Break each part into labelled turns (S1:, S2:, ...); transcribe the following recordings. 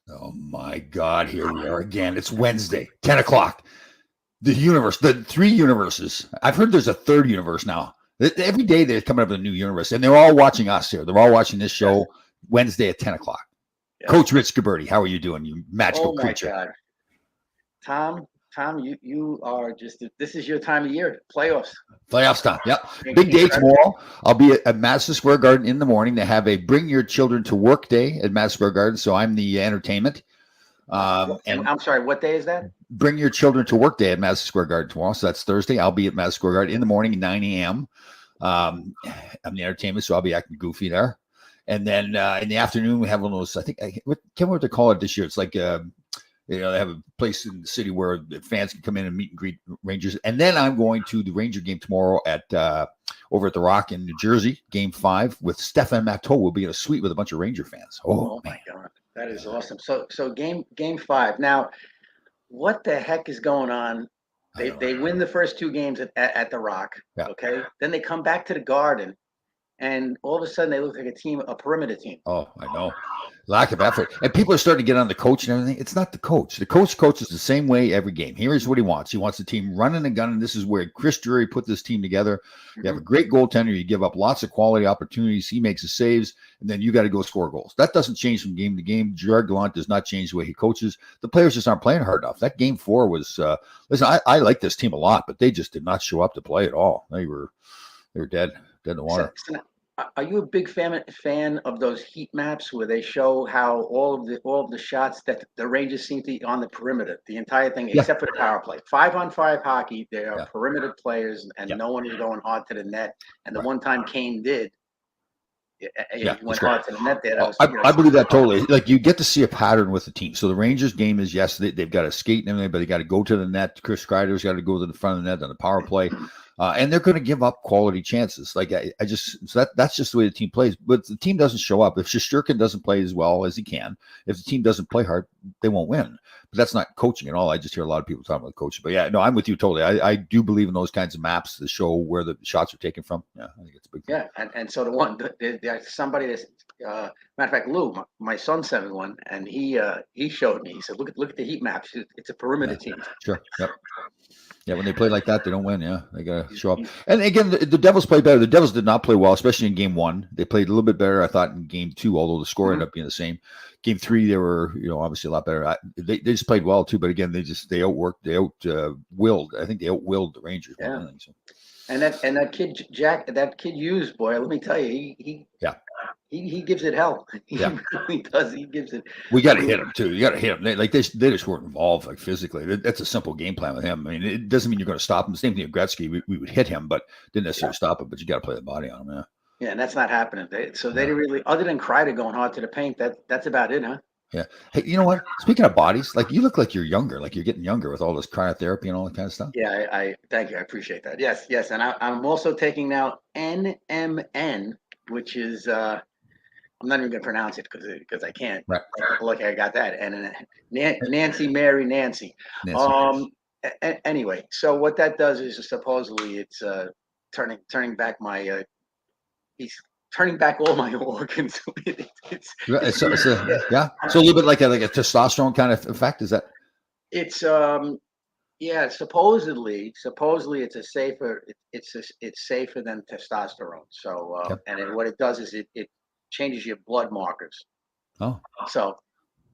S1: Oh my God, here we are again. It's Wednesday, 10 o'clock. The three universes. I've heard there's a third universe now. Every day they're coming up with a new universe, and they're all watching us here. They're all watching this
S2: Yes.
S1: show Wednesday at 10 o'clock.
S2: Yes.
S1: Coach Rich Gabberti, how are you doing, you magical
S2: Oh my
S1: creature?
S2: God, Tom, you are just. This is your time of year, playoffs.
S1: Playoffs time. Yep. Big day tomorrow. I'll be at Madison Square Garden in the morning. They have a Bring Your Children to Work Day at Madison Square Garden. So I'm the entertainment.
S2: And I'm sorry, what day is that?
S1: Bring Your Children to Work Day at Madison Square Garden tomorrow. So that's Thursday. I'll be at Madison Square Garden in the morning at 9 a.m. I'm the entertainment, so I'll be acting goofy there. And then in the afternoon, we have one of those, I think, I can't remember what they call it this year. It's like, they have a place in the city where the fans can come in and meet and greet Rangers. And then I'm going to the Ranger game tomorrow at over at the Rock in New Jersey, Game 5 with Stefan Matteau. We'll be in a suite with a bunch of Ranger fans.
S2: Oh my God, that is awesome. So game 5. Now, what the heck is going on? They win the first two games at the Rock.
S1: Yeah.
S2: Okay, then they come back to the Garden, and all of a sudden they look like a perimeter team.
S1: Oh, I know. Lack of effort. And people are starting to get on the coach and everything. It's not the coach. The coach coaches the same way every game. Here's what he wants. He wants the team running and gunning. This is where Chris Drury put this team together. You have a great goaltender. You give up lots of quality opportunities. He makes the saves, and then you got to go score goals. That doesn't change from game to game. Gerard Gallant does not change the way he coaches. The players just aren't playing hard enough. That Game 4 was listen, I like this team a lot, but they just did not show up to play at all. They were dead in the water.
S2: Are you a big fan of those heat maps where they show how all of the shots that the Rangers seem to be on the perimeter, the entire thing, except for the power play, 5-on-5 hockey, they are perimeter players, and no one is going hard to the net. And the one time Kane did, he went hard to the net there.
S1: I believe that totally. Like, you get to see a pattern with the team. So the Rangers game is, yes, they've got to skate and everything, but they got to go to the net. Chris Kreider's got to go to the front of the net on the power play. And they're going to give up quality chances. Like that's just the way the team plays. But the team doesn't show up. If Shesterkin doesn't play as well as he can, if the team doesn't play hard, they won't win. But that's not coaching at all. I just hear a lot of people talking about coaching. But yeah, no, I'm with you totally. I do believe in those kinds of maps that show where the shots are taken from. Yeah, I think it's a big thing.
S2: Yeah, and so there's somebody that's matter of fact, Lou, my son sent me one, and he showed me. He said, "Look at the heat maps. It's a perimeter team."
S1: Sure. Yep. Yeah, when they play like that, they don't win. Yeah, they got to show up. And again, the Devils play better. The Devils did not play well, especially in Game 1. They played a little bit better, I thought, in Game 2, although the score ended up being the same. Game 3, they were, obviously a lot better. They just played well too, but again, they outworked, willed. I think they outwilled the Rangers.
S2: Yeah. And that kid Jack, that kid Hughes, boy, let me tell you, he gives it hell. He really does. He gives it.
S1: We got to hit him too. You got to hit him. They just weren't involved like physically. That's a simple game plan with him. I mean, it doesn't mean you're going to stop him. The same thing with Gretzky. We would hit him, but didn't necessarily stop him. But you got to play the body on him. Yeah.
S2: Yeah, and that's not happening. They didn't really, other than Kreider going hard to the paint. That's about it, huh?
S1: Yeah. Hey, you know what? Speaking of bodies, like, you look like you're younger, like you're getting younger with all this cryotherapy and all that kind of stuff.
S2: Yeah, I thank you. I appreciate that. Yes. And I'm also taking now NMN, which is I'm not even gonna pronounce it because I can't.
S1: Right.
S2: Look, I got that. And Nancy Mary Nancy. Anyway, so what that does is supposedly it's turning back my he's turning back all my organs.
S1: So a little bit like a testosterone kind of effect. Is that?
S2: It's supposedly it's safer than testosterone. So and what it does is it changes your blood markers.
S1: Oh,
S2: so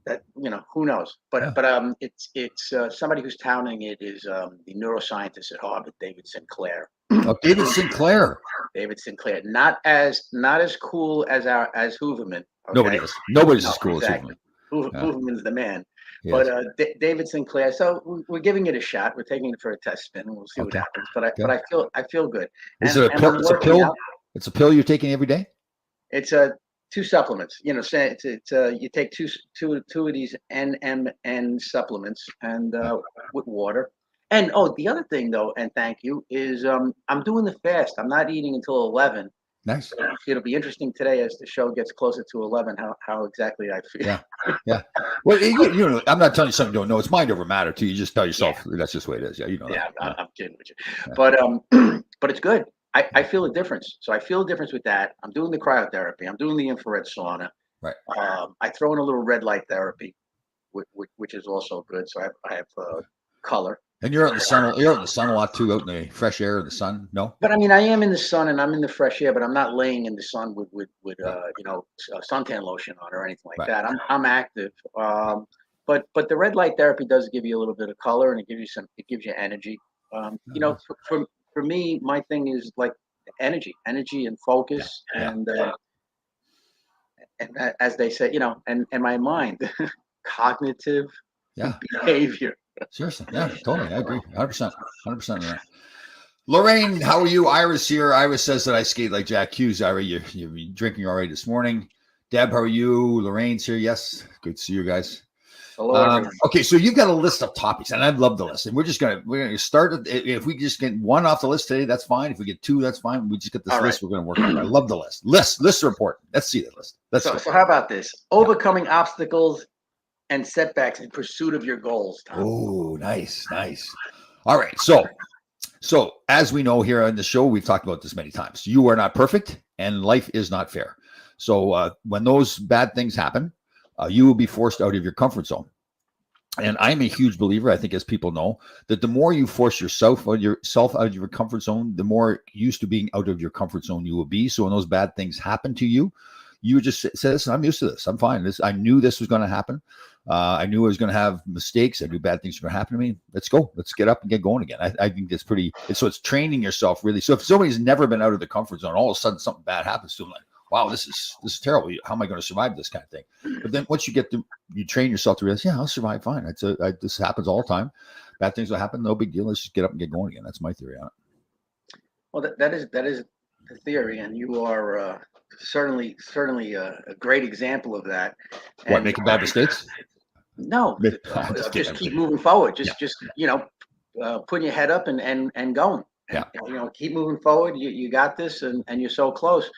S2: that who knows? But it's somebody who's touting it is the neuroscientist at Harvard, David Sinclair.
S1: Oh, David Sinclair.
S2: David Sinclair, not as cool as Hooverman.
S1: Okay? Nobody's as cool as Hooverman.
S2: Hooverman's the man. Yes. But David Sinclair. So we're giving it a shot. We're taking it for a test spin, and we'll see what happens. But I feel good.
S1: Is it a pill? It's a pill. It's a pill you're taking every day.
S2: It's two supplements. It's you take two of these NMN supplements and with water. And the other thing though, and thank you, is I'm doing the fast. I'm not eating until 11.
S1: Nice.
S2: It'll be interesting today as the show gets closer to 11 how exactly I feel.
S1: Yeah. Well, I'm not telling you something you don't know. It's mind over matter too. You just tell yourself that's just the way it is. Yeah, you know.
S2: Yeah, I'm kidding with you. Yeah. But it's good. I feel a difference. So I feel a difference with that. I'm doing the cryotherapy. I'm doing the infrared sauna.
S1: Right.
S2: I throw in a little red light therapy. which is also good. So I have color.
S1: And you're out in the sun. You're out in the sun a lot too, out in the fresh air of the sun. No.
S2: But I mean, I am in the sun and I'm in the fresh air, but I'm not laying in the sun with
S1: Yeah.
S2: suntan lotion on or anything like
S1: Right.
S2: that. I'm active. But the red light therapy does give you a little bit of color and it gives you energy. For me, my thing is like energy and focus
S1: Yeah.
S2: and as they say, and my mind, cognitive
S1: Yeah.
S2: behavior.
S1: Seriously. Yeah. Totally. I agree. 100%. 100% of that. Lorraine, how are you? Iris here. Iris says that I skate like Jack Hughes. Iris, you're drinking already this morning. Deb, how are you? Lorraine's here. Yes. Good to see you guys.
S2: Hello, everyone.
S1: Okay, so you've got a list of topics, and I'd love the list. And we're gonna start. If we just get one off the list today, that's fine. If we get two, that's fine. We just get this
S2: All
S1: list.
S2: right.
S1: We're gonna work on. I love the list. Lists are important. Let's see the list.
S2: So how about this? Overcoming obstacles and setbacks in pursuit of your goals, Tom.
S1: Oh, nice. All right, so as we know here on the show, we've talked about this many times. You are not perfect, and life is not fair. So when those bad things happen, you will be forced out of your comfort zone. And I'm a huge believer, I think, as people know, that the more you force yourself out of your comfort zone, the more used to being out of your comfort zone you will be. So when those bad things happen to you, you just say, listen, I'm used to this. I'm fine. I knew this was going to happen. I knew I was going to have mistakes. I knew bad things were going to happen to me. Let's go. Let's get up and get going again. I think it's it's training yourself really. So if somebody's never been out of the comfort zone, all of a sudden something bad happens to them, like, wow, this is terrible. How am I going to survive this kind of thing? But then once you train yourself to realize, yeah, I'll survive fine. This happens all the time. Bad things will happen. No big deal. Let's just get up and get going again. That's my theory on it.
S2: Well, that is the theory, and you are certainly a great example of that.
S1: What, making bad mistakes?
S2: No, just keep moving forward. Just putting your head up and going.
S1: Yeah.
S2: Keep moving forward. You got this, and you're so close.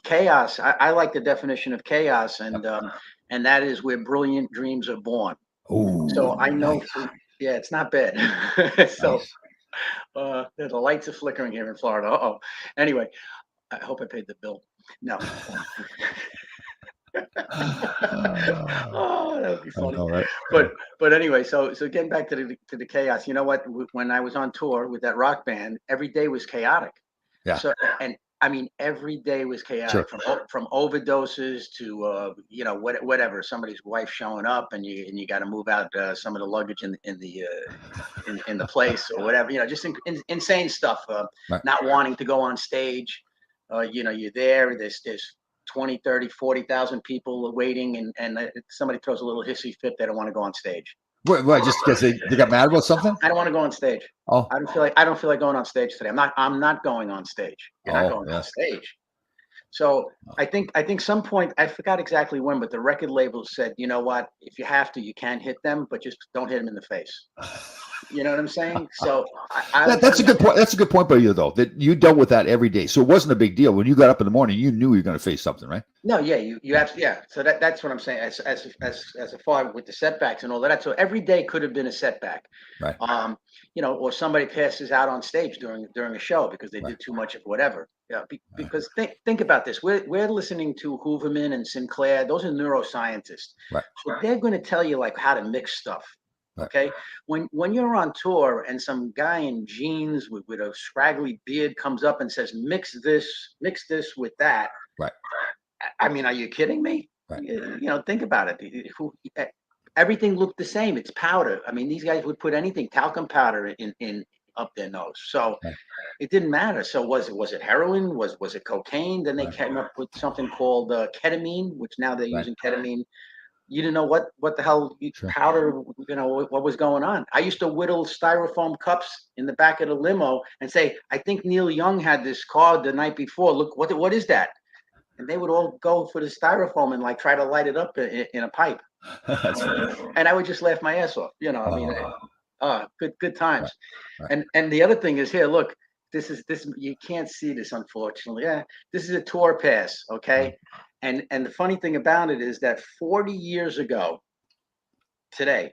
S2: Chaos. I like the definition of chaos, and that is where brilliant dreams are born.
S1: Oh,
S2: so I know.
S1: Nice.
S2: Yeah, it's not bad. So
S1: Nice.
S2: the lights are flickering here in Florida. Uh-oh. Anyway, I hope I paid the bill. No. Oh, that would be funny.
S1: Know, right?
S2: But anyway, so getting back to the chaos. You know what? When I was on tour with that rock band, every day was chaotic.
S1: Yeah.
S2: So and I mean, every day was chaotic, from overdoses to whatever. Somebody's wife showing up, and you got to move out some of the luggage in the place or whatever. Just insane stuff.
S1: Right.
S2: Not wanting to go on stage. You're there. There's 20, 30, 40,000 people waiting, and somebody throws a little hissy fit. They don't want to go on stage.
S1: What, just because they got mad about something?
S2: I don't want to go on stage.
S1: Oh,
S2: I don't feel like going on stage today. I'm not going on stage. You're not going on stage. So I think some point, I forgot exactly when, but the record label said, you know what, if you have to, you can hit them, but just don't hit them in the face. You know what I'm saying? So
S1: that's a good point. That's a good point by you, though, that you dealt with that every day. So it wasn't a big deal. When you got up in the morning, you knew you were going to face something, right?
S2: No, yeah, you absolutely, yeah. So that's what I'm saying. As far with the setbacks and all that. So every day could have been a setback.
S1: Right.
S2: Or somebody passes out on stage during a show because they did too much of whatever. Yeah, because think about this. We're listening to Hooverman and Sinclair. Those are neuroscientists.
S1: Right.
S2: So they're going to tell you like how to mix stuff.
S1: Right.
S2: Okay. When you're on tour and some guy in jeans with a scraggly beard comes up and says, mix this with that.
S1: Right.
S2: I mean, are you kidding me?
S1: Right.
S2: Think about it. Everything looked the same. It's powder. I mean, these guys would put anything, talcum powder in up their nose. So it didn't matter. So was it heroin? Was it cocaine? Then they came up with something called ketamine, which now they're using ketamine. You didn't know what the hell powder, what was going on. I used to whittle styrofoam cups in the back of the limo and say, I think Neil Young had this card the night before. Look, what is that? And they would all go for the styrofoam and like try to light it up in a pipe. And I would just laugh my ass off. Good times. Right. And the other thing is here, look, this you can't see this, unfortunately. Yeah, this is a tour pass, okay? And the funny thing about it is that 40 years ago today,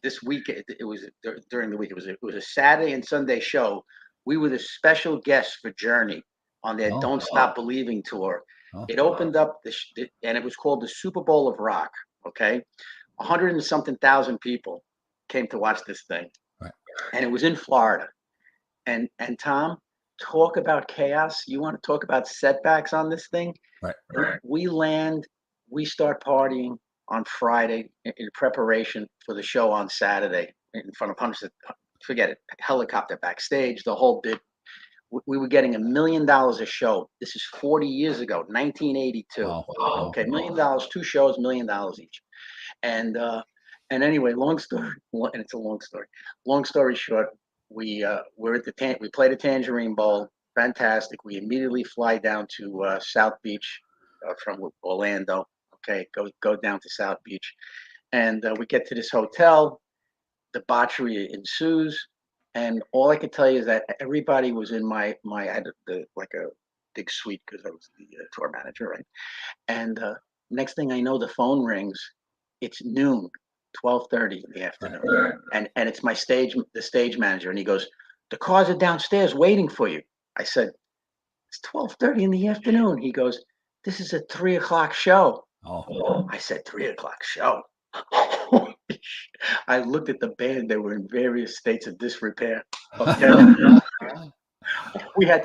S2: this week, it was during the week, it was a Saturday and Sunday show. We were the special guests for Journey on their Don't Stop Believing tour. It opened up and it was called the Super Bowl of Rock. Okay. 100 and something thousand people came to watch this thing.
S1: Right.
S2: And it was in Florida. And Tom, talk about chaos. You want to talk about setbacks on this thing?
S1: Right.
S2: We start partying on Friday in preparation for the show on Saturday in front of hundreds of, forget it, helicopter backstage, the whole bit. We were getting $1 million a show. This is 40 years ago, 1982.
S1: Wow.
S2: Okay, $1 million, 2 shows, $1 million each. And anyway, long story, and it's a long story. Long story short, we played a Tangerine Bowl, fantastic. We immediately fly down to South Beach from Orlando. Okay, go down to South Beach, and we get to this hotel. Debauchery ensues, and all I can tell you is that everybody was in my I had like a big suite because I was the tour manager, right? And next thing I know, the phone rings. It's noon, 12:30 in the afternoon, and it's the stage manager, and he goes, "The cars are downstairs waiting for you." I said, "It's 12:30 in the afternoon." He goes, "This is a 3 o'clock show."
S1: Oh.
S2: I said, 3 o'clock show. I looked at the band; they were in various states of disrepair. Okay, we had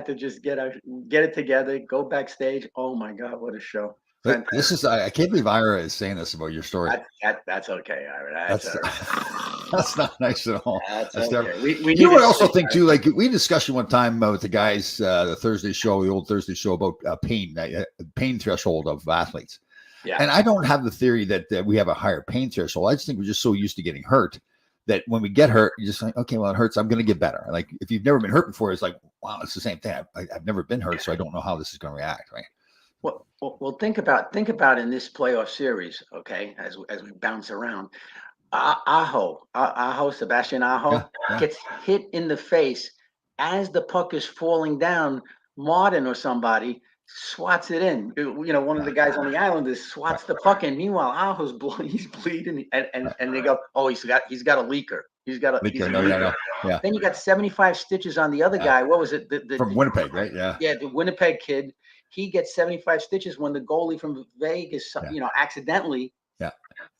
S2: to just get it together, go backstage. Oh my God, what a show!
S1: This is I can't believe Ira is saying this about your story.
S2: That's okay, Ira.
S1: That's not nice at all.
S2: That's
S1: okay.
S2: We
S1: you would also think too, like we discussed one time with the guys, the old Thursday show about pain threshold of athletes.
S2: Yeah.
S1: And I don't have the theory that we have a higher pain threshold. I just think we're just so used to getting hurt that when we get hurt, you're just like, okay, well, it hurts. I'm going to get better. Like if you've never been hurt before, it's like, wow, it's the same thing. I've never been hurt, so I don't know how this is going to react, right?
S2: Well, think about in this playoff series, okay, as we bounce around. Sebastian Aho gets hit in the face as the puck is falling down. Martin or somebody swats it in. One of the guys on the Islanders swats the puck in. Meanwhile, Aho's he's bleeding, and they go, "Oh, he's got a leaker. He's got a leaker." Yeah. Then you got 75 stitches on the other guy. What was it?
S1: From Winnipeg, right? Yeah.
S2: Yeah, the Winnipeg kid. He gets 75 stitches when the goalie from Vegas, accidentally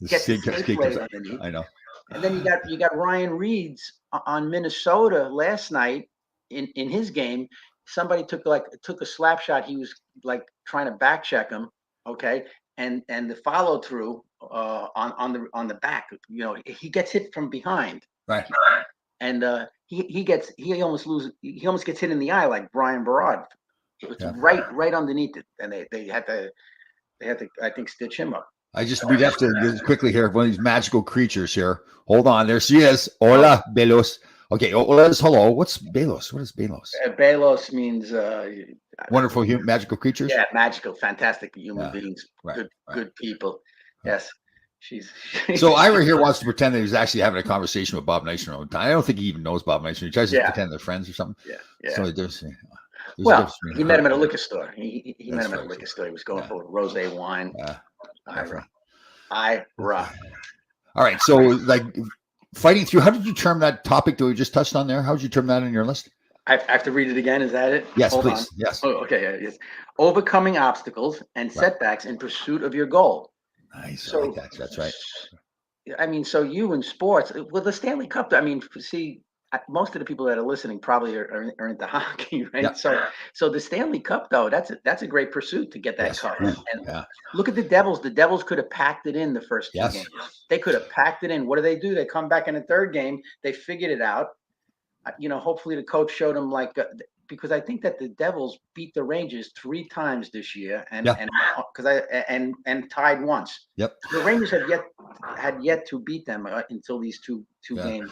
S2: gets the skate blade underneath.
S1: I know.
S2: And then you got Ryan Reeds on Minnesota last night in his game. Somebody took a slap shot. He was like trying to back check him, okay, and the follow through on the back. He gets hit from behind,
S1: right,
S2: and he almost gets hit in the eye like Brian Barad. It's right underneath it, and they had to I think stitch him up.
S1: We'd have to quickly hear one of these magical creatures here. Hold on, there she is. Hola, Belos. Okay, Hola is hello. What's Belos? What is Belos?
S2: Belos means
S1: wonderful, magical creatures.
S2: Yeah, magical, fantastic human beings, good people. Yes.
S1: So Ira here wants to pretend that he's actually having a conversation with Bob Nation all the time. I don't think he even knows Bob Nation. He tries to pretend they're friends or something.
S2: Yeah.
S1: So there's
S2: he met him at a liquor store. He met him at a liquor store. He was going for rosé wine. Ira.
S1: All right. So, like, fighting through, how did you term that topic that we just touched on there? How did you term that in your list?
S2: I have to read it again. Is that it?
S1: Yes,
S2: Hold
S1: please.
S2: on.
S1: Yes.
S2: Oh, okay. Yes. Overcoming obstacles and setbacks in pursuit of your goal.
S1: Nice.
S2: So,
S1: I like that. That's right.
S2: I mean, so you in sports, with the Stanley Cup, I mean, see, most of the people that are listening probably are into hockey, right? Yeah. So the Stanley Cup, though, that's a great pursuit to get that cup. And look at the Devils. The Devils could have packed it in the first 2 games. They could have packed it in. What do? They come back in the third game. They figured it out. Hopefully the coach showed them because I think that the Devils beat the Rangers 3 times this year, and tied once.
S1: Yep.
S2: The Rangers had yet to beat them until these two games.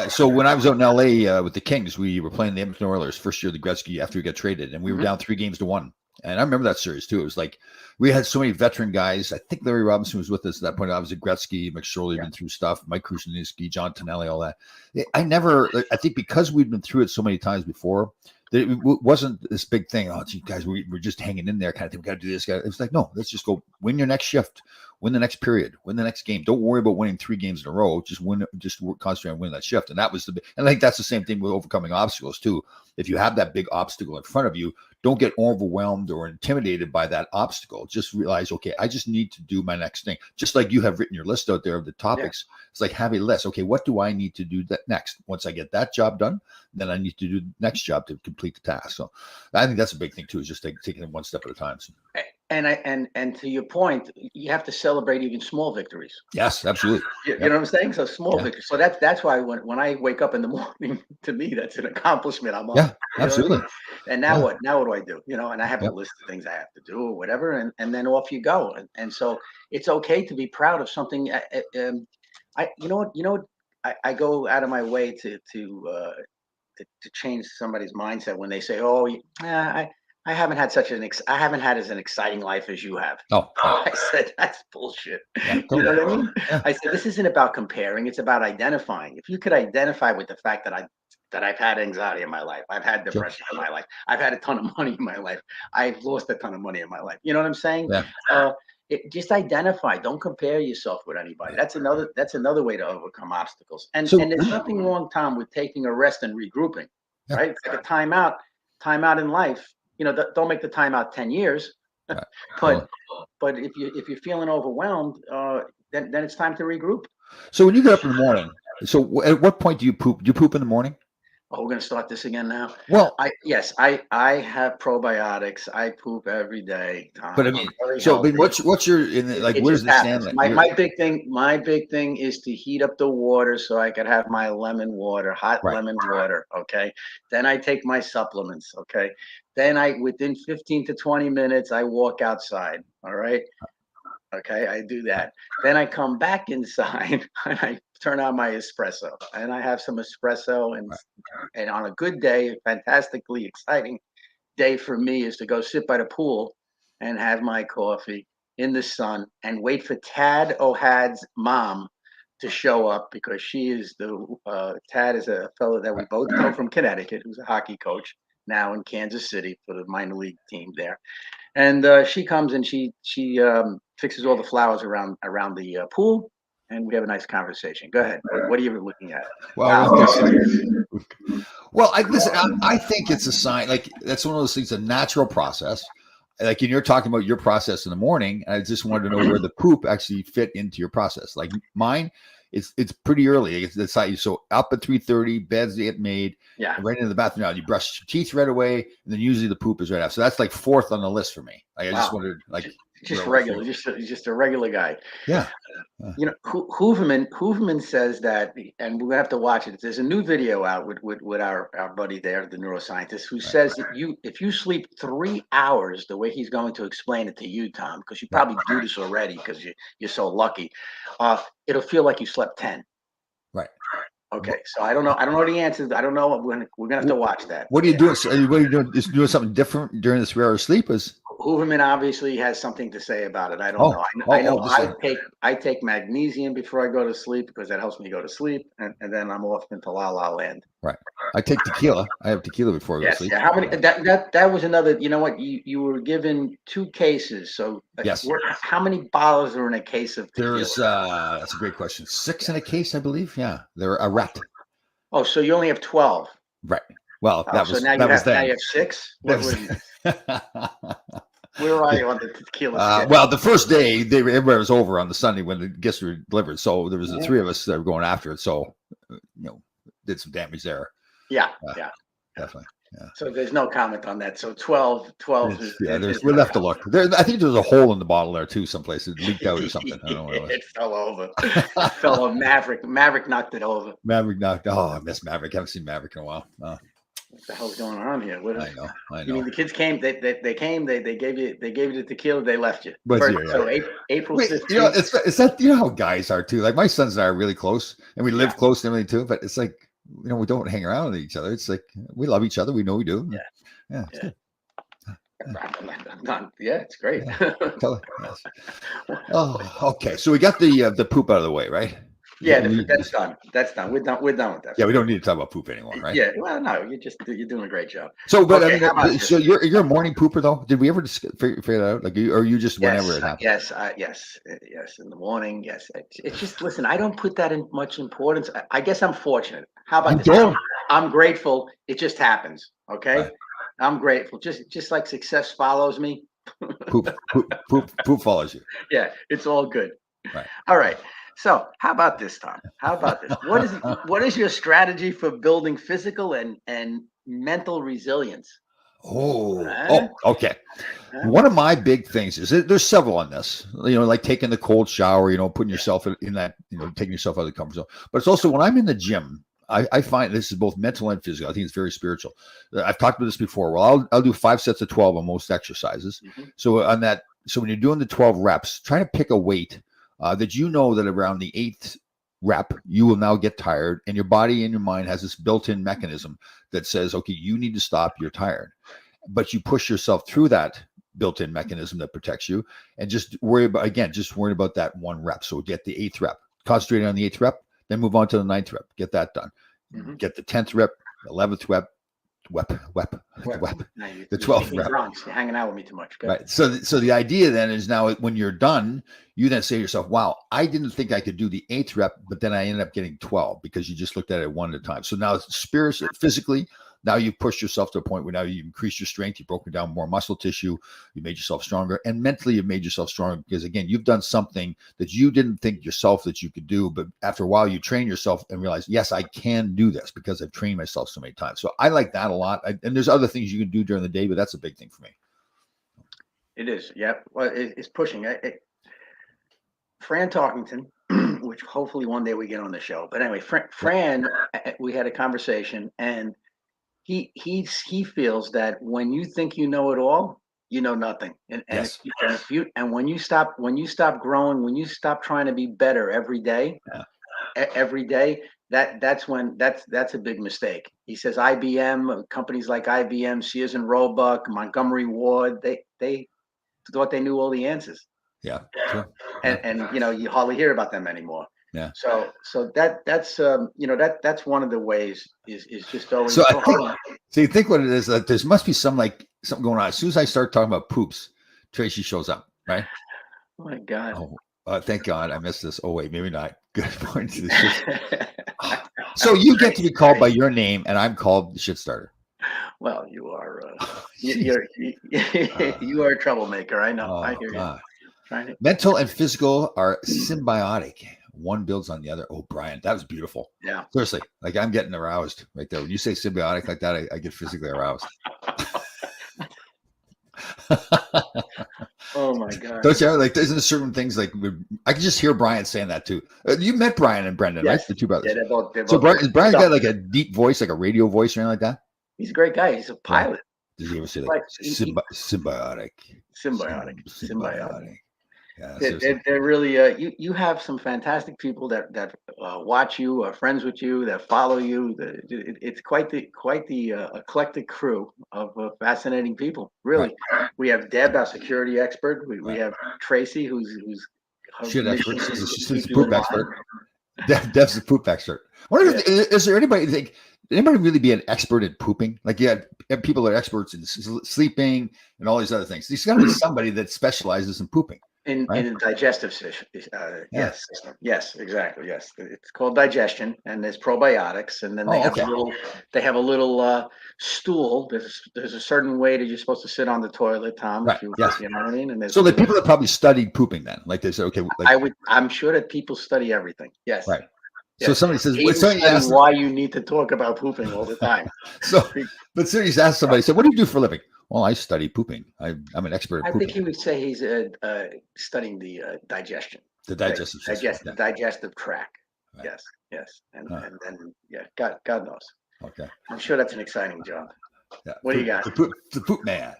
S1: So when I was out in LA with the Kings, we were playing the Edmonton Oilers first year of the Gretzky after we got traded, and we were down 3-1. And I remember that series too. It was like we had so many veteran guys. I think Larry Robinson was with us at that point. I was at Gretzky, McSorley had been through stuff, Mike Krushelnyski, John Tonelli, all that. I think because we'd been through it so many times before, that it wasn't this big thing. Oh, gee, guys, we're just hanging in there kind of thing. We got to do this. It was like, no, let's just go win your next shift. win the next period, win the next game. Don't worry about winning 3 games in a row. Just concentrate on winning that shift. And that was and I think that's the same thing with overcoming obstacles too. If you have that big obstacle in front of you, don't get overwhelmed or intimidated by that obstacle. Just realize, okay, I just need to do my next thing. Just like you have written your list out there of the topics. Yeah. It's like have a list. Okay, what do I need to do that next? Once I get that job done, then I need to do the next job to complete the task. So I think that's a big thing too, is just taking it one step at a time. So.
S2: And to your point, you have to celebrate even small victories.
S1: Yes, absolutely.
S2: You know what I'm saying? So small victories. So that's why when I wake up in the morning, to me, that's an accomplishment. I'm on.
S1: Yeah, absolutely.
S2: And now what? Now what do I do? And I have a list of things I have to do or whatever, and then off you go. And so it's okay to be proud of something. I go out of my way to change somebody's mindset when they say, "Oh, I haven't had I haven't had as an exciting life as you have."
S1: Oh,
S2: I said, that's bullshit.
S1: Yeah,
S2: you know what I mean? Yeah. I said, this isn't about comparing. It's about identifying. If you could identify with the fact that I've had anxiety in my life, I've had depression in my life, I've had a ton of money in my life, I've lost a ton of money in my life. You know what I'm saying?
S1: Yeah.
S2: Just identify. Don't compare yourself with anybody. That's another way to overcome obstacles. And there's nothing wrong, Tom, with taking a rest and regrouping. Yeah. Right? It's like a timeout in life. Don't make the timeout 10 years, but if you're feeling overwhelmed, then it's time to regroup.
S1: So when you get up in the morning, so at what point do you poop? Do you poop in the morning?
S2: Oh, we're going to start this again now.
S1: Well,
S2: I have probiotics. I poop every day, Tom.
S1: But I mean, what's your where's the stand?
S2: My big thing is to heat up the water so I could have my lemon water, lemon water. Okay. Then I take my supplements. Okay. Then within 15 to 20 minutes, I walk outside. All right. Okay, I do that. Then I come back inside and I turn on my espresso and I have some espresso and on a good day, a fantastically exciting day for me is to go sit by the pool and have my coffee in the sun and wait for Tad O'Had's mom to show up because she is Tad is a fellow that we both know from Connecticut who's a hockey coach now in Kansas City for the minor league team there. And she comes and she fixes all the flowers around the pool, and we have a nice conversation. Go ahead. What are you looking at?
S1: Well, I think it's a sign. Like that's one of those things, a natural process. Like you're talking about your process in the morning. I just wanted to know where the poop actually fit into your process. Like mine, it's pretty early. It's so up at 3:30, beds get made.
S2: Yeah.
S1: Right into the bathroom now. You brush your teeth right away, and then usually the poop is right after. So that's like 4th on the list for me. Like I just wondered, like
S2: just regular, just a regular guy.
S1: Yeah.
S2: Hooverman says that, and we're gonna have to watch it. There's a new video out with our buddy there, the neuroscientist, who says that if you sleep 3 hours, the way he's going to explain it to you, Tom, because you probably do this already because you're so lucky, it'll feel like you slept 10.
S1: Right.
S2: Okay, so I don't know the answers. I don't know. We're gonna have to watch that.
S1: What are you doing? What are you doing? Is doing something different during this 3 hours sleep?
S2: Hooverman obviously has something to say about it. I don't know. I know I take magnesium before I go to sleep because that helps me go to sleep, and then I'm off into la la land.
S1: Right. I take tequila. I have tequila before I go to sleep.
S2: Yeah. How many? That was another. You know what? You were given 2 cases. So
S1: yes.
S2: How many bottles are in a case of tequila?
S1: There's that's a great question. 6 in a case, I believe. Yeah, they're a ret.
S2: Oh, so you only have 12.
S1: Right. Well, that was
S2: now
S1: that was then.
S2: Now you have 6. Where are you on the tequila?
S1: Well, the first day, everybody was over on the Sunday when the gifts were delivered. So there was the 3 of us that were going after it. So, did some damage there.
S2: Yeah.
S1: Definitely. Yeah.
S2: So there's no comment on that. So 12 is.
S1: Yeah, we left to look. I think there was a hole in the bottle there too, someplace. It leaked out or something. I don't know what it was.
S2: It fell over. Fell over. Maverick knocked it over.
S1: Oh, I miss Maverick. I haven't seen Maverick in a while.
S2: What the hell's going on here?
S1: I know.
S2: You mean the kids came? They came. They gave you the tequila. They left you.
S1: So
S2: April 15th.
S1: It's that how guys are too. Like my sons and I are really close, and we live close and everything too. But it's like we don't hang around with each other. It's like we love each other. We know we do. Yeah. It's good.
S2: Yeah, it's great.
S1: Yeah. Oh, okay. So we got the poop out of the way, right?
S2: Yeah, that's done. That's done. We're done with that.
S1: Yeah, we don't need to talk about poop anymore, right?
S2: Yeah. Well, no, you're doing a great job.
S1: So, but
S2: Okay, how
S1: I
S2: about
S1: mean,
S2: this?
S1: so you're a morning pooper though. Did we ever figure that out? Like, or you just whenever
S2: Yes,
S1: it happens?
S2: yes. In the morning, yes. It's just listen. I don't put that in much importance. I guess I'm fortunate. How about
S1: You
S2: this?
S1: don't.
S2: I'm grateful. It just happens. Okay.
S1: Right.
S2: I'm grateful. Just like success follows me.
S1: Poop follows you.
S2: Yeah, it's all good.
S1: Right.
S2: All right. So, how about this, Tom? How about this? What is your strategy for building physical and mental resilience?
S1: Okay.
S2: Huh?
S1: One of my big things is there's several on this, like taking the cold shower, putting yourself in that, taking yourself out of the comfort zone. But it's also when I'm in the gym, I find this is both mental and physical. I think it's very spiritual. I've talked about this before. Well, I'll do 5 sets of 12 on most exercises.
S2: Mhm.
S1: So when you're doing the 12 reps, try to pick a weight that that around the 8th rep, you will now get tired, and your body and your mind has this built-in mechanism that says, okay, you need to stop, you're tired. But you push yourself through that built-in mechanism that protects you, and just worry about that 1 rep. So get the 8th rep, concentrate on the 8th rep, then move on to the 9th rep, get that done.
S2: Mhm.
S1: Get the 10th rep, 11th rep, the 12th rep.
S2: You're hanging out with me too much. Go ahead.
S1: Right. So the idea then is now when you're done, you then say to yourself, wow, I didn't think I could do the 8th rep, but then I ended up getting 12 because you just looked at it one at a time. So now spiritually, physically, now you've pushed yourself to a point where now you increase your strength, you've broken down more muscle tissue, you made yourself stronger, and mentally you've made yourself stronger because again, you've done something that you didn't think yourself that you could do, but after a while you train yourself and realize, yes, I can do this because I've trained myself so many times. So I like that a lot. And there's other things you can do during the day, but that's a big thing for me.
S2: It is. Yeah. Well, it's pushing. Fran Talkington, which hopefully one day we get on the show. But anyway, Fran, we had a conversation, and he feels that when you think you know it all, you know nothing.
S1: Yes.
S2: And when you stop growing, when you stop trying to be better every day, that's a big mistake. He says IBM, companies like IBM, Sears and Roebuck, Montgomery Ward, they thought they knew all the answers.
S1: Yeah. Sure.
S2: And you hardly hear about them anymore.
S1: Yeah.
S2: So that's that's one of the ways is just always.
S1: So you think what it is that there must be something going on. As soon as I start talking about poops, Tracy shows up, right?
S2: Oh my God.
S1: Thank God I missed this. Oh wait, maybe not. Good point. So you get to be called by your name, and I'm called the shit starter.
S2: Well, you are you are a troublemaker. I know. I hear you.
S1: Mental and physical are symbiotic. One builds on the other. Oh, Brian, that was beautiful.
S2: Yeah.
S1: Seriously, like I'm getting aroused right there. When you say symbiotic like that, I get physically aroused.
S2: Oh my God.
S1: Don't you like? Isn't there certain things like I can just hear Brian saying that too. You met Brian and Brendan,
S2: Yes.
S1: right? The two brothers.
S2: Yeah, they're both
S1: So Brian got like a deep voice, like a radio voice or anything like that?
S2: He's a great guy. He's a pilot.
S1: Did you ever say
S2: Like,
S1: symbiotic?
S2: Symbiotic.
S1: Yeah,
S2: They're really you have some fantastic people that watch you, are friends with you, that follow you. It's quite the eclectic crew of fascinating people. Really, we have Deb, our security expert. We have Tracy, who's
S1: shit expert. She's a poop expert. Deb's the poop expert. Is there anybody really be an expert at pooping? Like you have people that are experts in sleeping and all these other things. There's got to be somebody that specializes in pooping.
S2: In the digestive system. Yes, exactly. Yes, it's called digestion, and there's probiotics, and then they have a little stool. There's a certain way that you're supposed to sit on the toilet, Tom.
S1: Right.
S2: You know
S1: Yes.
S2: what I mean? And
S1: So the people that probably studied pooping then, like they said, okay. Like,
S2: I'm sure that people study everything. Yes.
S1: Right.
S2: Yes.
S1: So somebody says,
S2: why you need to talk about pooping all the time.
S1: But seriously, ask somebody, say, what do you do for a living? Well, I study pooping. I'm an expert at pooping.
S2: I think he would say he's studying the digestion.
S1: The digestive system.
S2: The digestive tract.
S1: Right.
S2: Yes. And then God knows.
S1: Okay.
S2: I'm sure that's an exciting job.
S1: Yeah.
S2: What do you got?
S1: The poop man.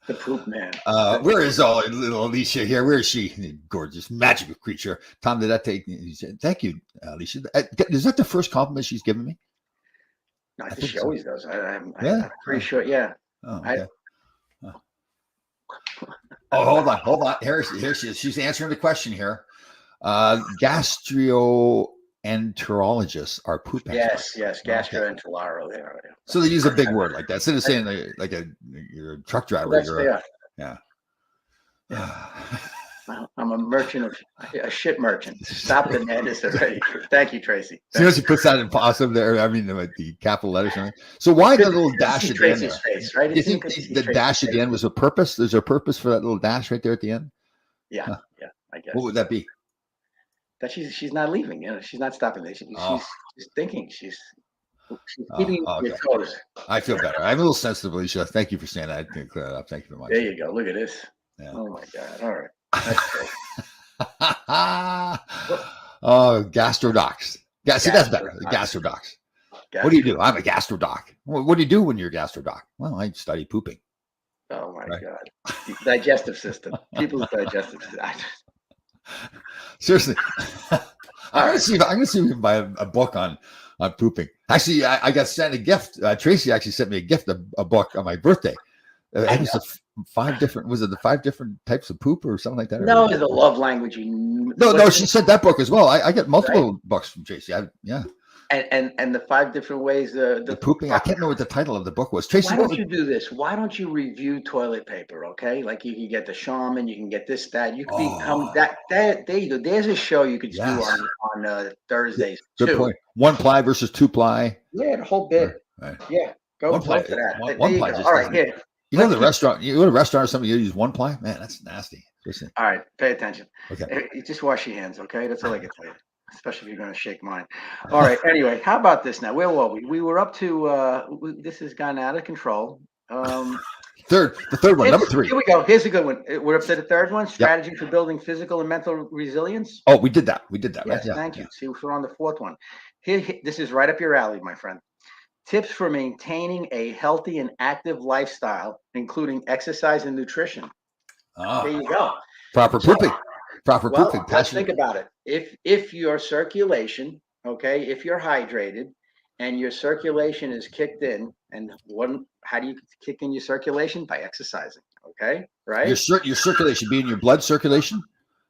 S2: The poop man.
S1: Where is all little Alicia here? Where is she? Gorgeous, magical creature. Tom, did that take? He said, thank you, Alicia. Is that the first compliment she's given me?
S2: No, I think she always does. I'm pretty sure. Yeah.
S1: Oh, okay. Hold on. Here she is. She's answering the question here. gastroenterologists are poop experts.
S2: Yes, gastroenterology. There.
S1: So they use a big word like that instead of saying like you're a truck driver.
S2: That's
S1: You're
S2: fair.
S1: yeah.
S2: I'm a merchant of a shit merchant. Stop the madness already. Thank you, Tracy.
S1: So she puts that in positive there. I mean, like the capital letters. So why the little dash at the end there?
S2: Face, right?
S1: Do you think the dash at the end was a purpose? There's a purpose for that little dash right there at the end?
S2: Yeah, I guess.
S1: What would that be?
S2: That she's not leaving. She's not stopping there. She's thinking. She's keeping your toes.
S1: I feel better. I'm a little sensitive, Alicia. Thank you for saying that. I can clear that up. Thank you very much.
S2: There you go. Look at this. Yeah. Oh my God. All right.
S1: Oh, gastrodocs. Yeah, see, that's better. Gastrodocs. What do you do? I'm a gastrodoc. What do you do when you're a gastrodoc? Well, I study pooping.
S2: Oh my God. Digestive system. People's digestive system.
S1: Seriously. I'm gonna see if I can buy a book on pooping. Actually, I got sent a gift. Tracy actually sent me a gift, a book on my birthday. It was the 5 different types of poop or something like that?
S2: No, it's the love language.
S1: No, she sent that book as well. I get multiple books from Tracy. Yeah.
S2: And the 5 different ways
S1: the pooping. I can't remember what the title of the book was. Tracy,
S2: why don't you do this? Why don't you review toilet paper? Okay, like you can get the Charmin, you can get this, that. You can become that. There you go. There's a show you could do on Thursdays.
S1: Good point. 1 ply versus 2 ply.
S2: Yeah, the whole bit. Right. Yeah, go for that.
S1: One ply. All right, here. You know, the restaurant, you go to a restaurant or something, you use 1 ply? Man, that's nasty. Listen.
S2: All right, pay attention.
S1: Okay.
S2: You just wash your hands, okay? That's all I can tell you, especially if you're going to shake mine. All right, anyway, how about this now? Where were we? We were up to, this has gone out of control.
S1: The third one, number 3.
S2: Here we go. Here's a good one. We're up to the third one, strategy for building physical and mental resilience.
S1: Oh, we did that.
S2: Yes,
S1: right?
S2: Yeah, thank you. See, we're on the 4th one. Here, this is right up your alley, my friend. Tips for maintaining a healthy and active lifestyle, including exercise and nutrition. There you go.
S1: Proper pooping. Pooping.
S2: Let's think about it. If your circulation, okay, if you're hydrated and your circulation is kicked in, and how do you kick in your circulation? By exercising, okay, right?
S1: Your circulation, being your blood circulation?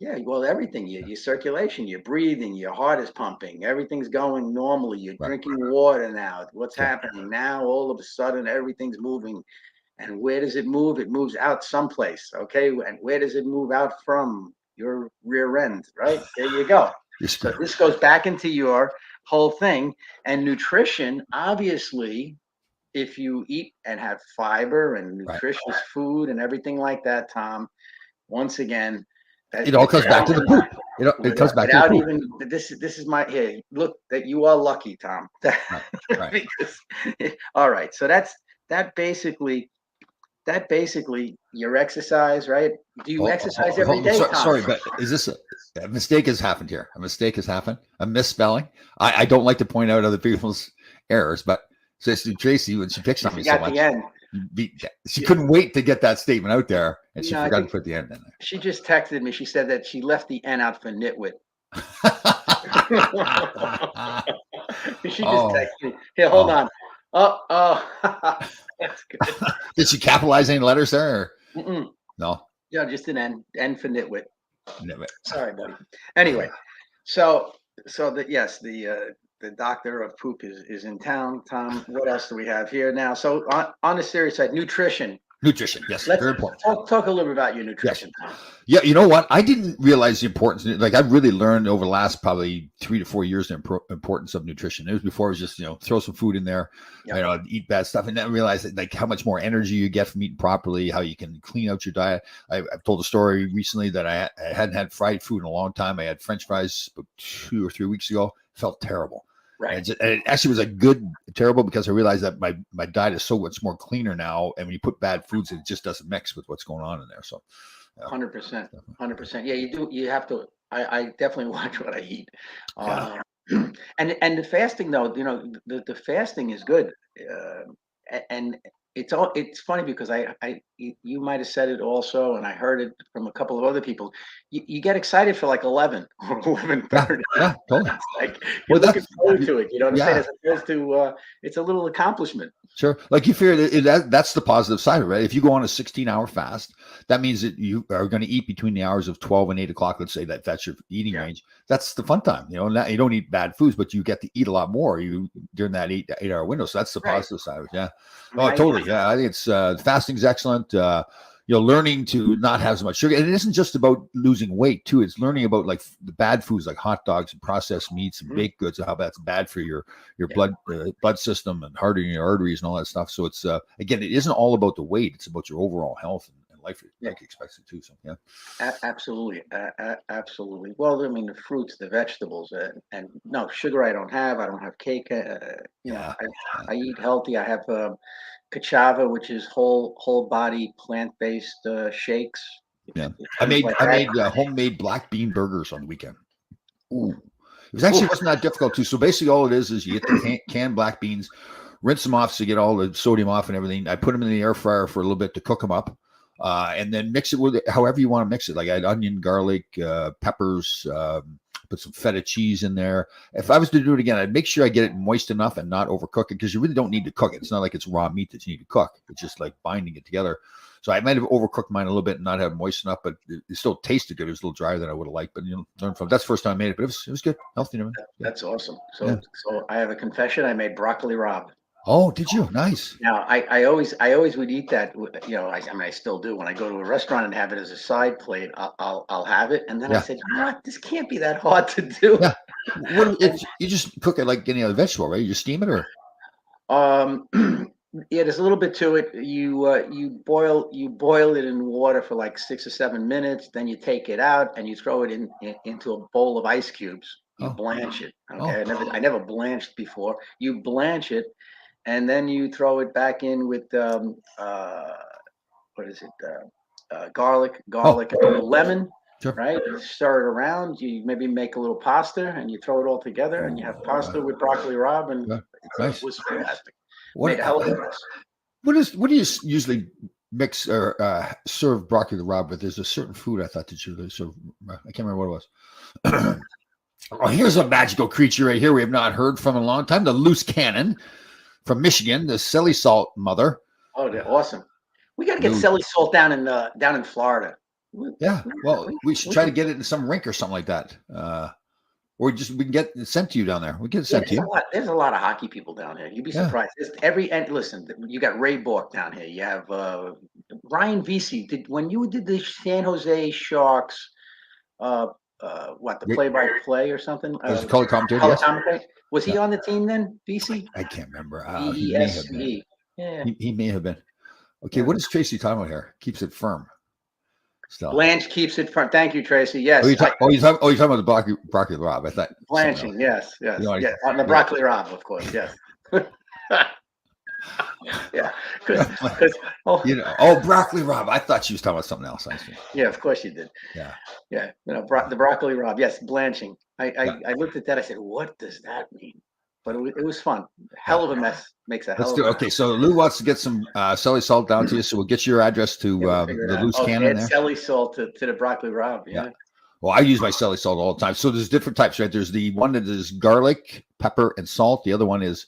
S2: Yeah, well, everything, your circulation, you're breathing, your heart is pumping, everything's going normally. You're drinking water now. What's happening now? All of a sudden, everything's moving. And where does it move? It moves out someplace, okay? And where does it move out from? Your rear end, right? There you go. So this goes back into your whole thing. And nutrition, obviously, if you eat and have fiber and nutritious food and everything like that, Tom, once again,
S1: it all comes back to the poop. It comes back to the poop.
S2: Even this is my here. Look, that you are lucky, Tom.
S1: Right.
S2: All right. So that basically your exercise, right? Do you exercise every day?
S1: Sorry, but is this a mistake has happened here? A mistake has happened. A misspelling. I don't like to point out other people's errors, but Tracy, when she picks on me so much, she couldn't wait to get that statement out there, and she forgot to put the end in there.
S2: She just texted me. She said that she left the N out for nitwit. She just texted me. Here, hold on. That's good.
S1: Did she capitalize any letters there? No.
S2: Yeah, just an N. N for nitwit. Sorry, buddy. Anyway, so the doctor of poop is in town. Tom, what else do we have here now? So on the serious side, nutrition.
S1: Nutrition, yes, very important.
S2: Talk a little bit about your nutrition. Yes.
S1: Yeah, you know what? I didn't realize the importance. Like I've really learned over the last probably 3 to 4 years the importance of nutrition. It was before it was just throw some food in there, eat bad stuff, and then realize that, like how much more energy you get from eating properly, how you can clean out your diet. I've told a story recently that I hadn't had fried food in a long time. I had French fries about 2 or 3 weeks ago. Felt terrible.
S2: Right.
S1: And it actually was terrible because I realized that my diet is so much more cleaner now. And when you put bad foods, it just doesn't mix with what's going on in there. So
S2: 100%. Yeah, you do. You have to. I definitely watch what I eat. And the fasting though, the fasting is good. And it's funny because you might have said it also, and I heard it from a couple of other people. You get excited for like 11 or
S1: Yeah,
S2: 11:30.
S1: yeah, totally.
S2: It's like you're
S1: Well,
S2: looking forward to it. You know what I'm saying?
S1: yeah.
S2: As opposed to it's a little accomplishment.
S1: Sure. Like you figure that's the positive side of it, right? If you go on a 16-hour fast, that means that you are going to eat between the hours of 12 and 8 o'clock. Let's say that's your eating
S2: Yeah.
S1: range. That's the fun time. You don't eat bad foods, but you get to eat a lot more during that 8 hour window. So that's the
S2: Right.
S1: positive side of it. Yeah.
S2: I mean,
S1: Oh, totally. Yeah. I think it's fasting's excellent. Learning to not have as much sugar. And it isn't just about losing weight too. It's learning about like the bad foods like hot dogs and processed meats and
S2: Mhm.
S1: baked goods and how that's bad for your
S2: Yeah.
S1: blood system and heart and your arteries and all that stuff. So it's again, it isn't all about the weight. It's about your overall health and life
S2: Yeah.
S1: expectancy too. So yeah.
S2: Absolutely, absolutely. Well, I mean, the fruits, the vegetables, and no sugar. I don't have. I don't have cake.
S1: Yeah.
S2: I eat healthy. I have Kachava, which is whole body plant based shakes.
S1: Yeah. I
S2: Things
S1: made
S2: like
S1: I
S2: that.
S1: made homemade black bean burgers on the weekend. Ooh. It was actually
S2: Oof.
S1: wasn't that difficult too. So basically all it is you get the canned black beans, rinse them off so you get all the sodium off and everything. I put them in the air fryer for a little bit to cook them up. And then mix it with it however you want to mix it. Like I had onion, garlic, peppers, put some feta cheese in there. If I was to do it again, I'd make sure I get it moist enough and not overcook it because you really don't need to cook it. It's not like it's raw meat that you need to cook. It's just like binding it together. So I might have overcooked mine a little bit and not have it moist enough, but it still tasted good. It was a little drier than I would have liked, but learn from. That's the first time I made it, but it was good, healthy. Yeah.
S2: That's awesome.
S1: Yeah.
S2: So I have a confession. I made broccoli rabe.
S1: Oh, did you? Nice.
S2: Now, I always would eat that. I mean, I still do. When I go to a restaurant and have it as a side plate, I'll have it. And then I
S1: Yeah.
S2: said, you know what? This can't be that hard to do.
S1: Yeah. You just cook it like any other vegetable, right? You just steam it or?
S2: Um, yeah, there's a little bit to it. You boil it in water for like 6 or 7 minutes. Then you take it out and you throw it into a bowl of ice cubes. You
S1: Oh.
S2: blanch it.
S1: Oh.
S2: Okay, I never blanched before. You blanch it, and then you throw it back in with what is it? Garlic and a little lemon.
S1: Sure.
S2: Right? You stir it around. You maybe make a little pasta, and you throw it all together, and you have pasta with broccoli rabe, and
S1: Yeah.
S2: it
S1: Nice.
S2: was fantastic.
S1: What,
S2: Made a hell of a mess.
S1: what do you usually mix or serve broccoli rabe with? There's a certain food I thought that you serve. I can't remember what it was. Oh, here's a magical creature right here we have not heard from in a long time. The loose cannon from Michigan, the silly salt mother.
S2: Oh, they're awesome. We got to get
S1: Dude.
S2: Selly Salt down in Florida.
S1: Yeah. Well, we should try to get it in some rink or something like that. Or we can get it sent to you down there. We get it sent to you.
S2: There's a lot of hockey people down here. You'd be
S1: Yeah.
S2: surprised. And listen, you got Ray Bork down here. You have Ryan Vesey. When you did the San Jose Sharks, the
S1: Yeah.
S2: play-by-play or something?
S1: Was it color commentator?
S2: Color
S1: Yes.
S2: commentator? Was he on the team then, Vesey?
S1: I can't remember. He may have been.
S2: VESE. Yeah.
S1: He may have been. Okay,
S2: Yeah.
S1: what is Tracy talking about here? Keeps it firm. Still.
S2: Blanche keeps it firm. Thank you, Tracy. Yes.
S1: You're talking about the broccoli rabe. I thought
S2: Blanching, yes.
S1: You know,
S2: Yeah, on the broccoli rabe, of course, yes. Yeah, because
S1: broccoli rabe. I thought she was talking about something else. I see.
S2: yeah, of course you did.
S1: Yeah.
S2: Yeah, the broccoli rabe, yes, blanching.
S1: Yeah.
S2: I looked at that. I said, "What does that mean?" But it was fun. Hell of a mess. Makes a hell
S1: Let's
S2: of
S1: do
S2: a
S1: it.
S2: mess.
S1: Okay, so Lou wants to get some Selly salt down to you, so we'll get your address to
S2: Yeah, we'll figure it
S1: the
S2: out.
S1: loose
S2: Oh,
S1: cannon
S2: add
S1: there.
S2: Selly salt to the broccoli rabe. Yeah.
S1: Yeah. Well, I use my Selly salt all the time. So there's different types, right? There's the one that is garlic, pepper, and salt. The other one is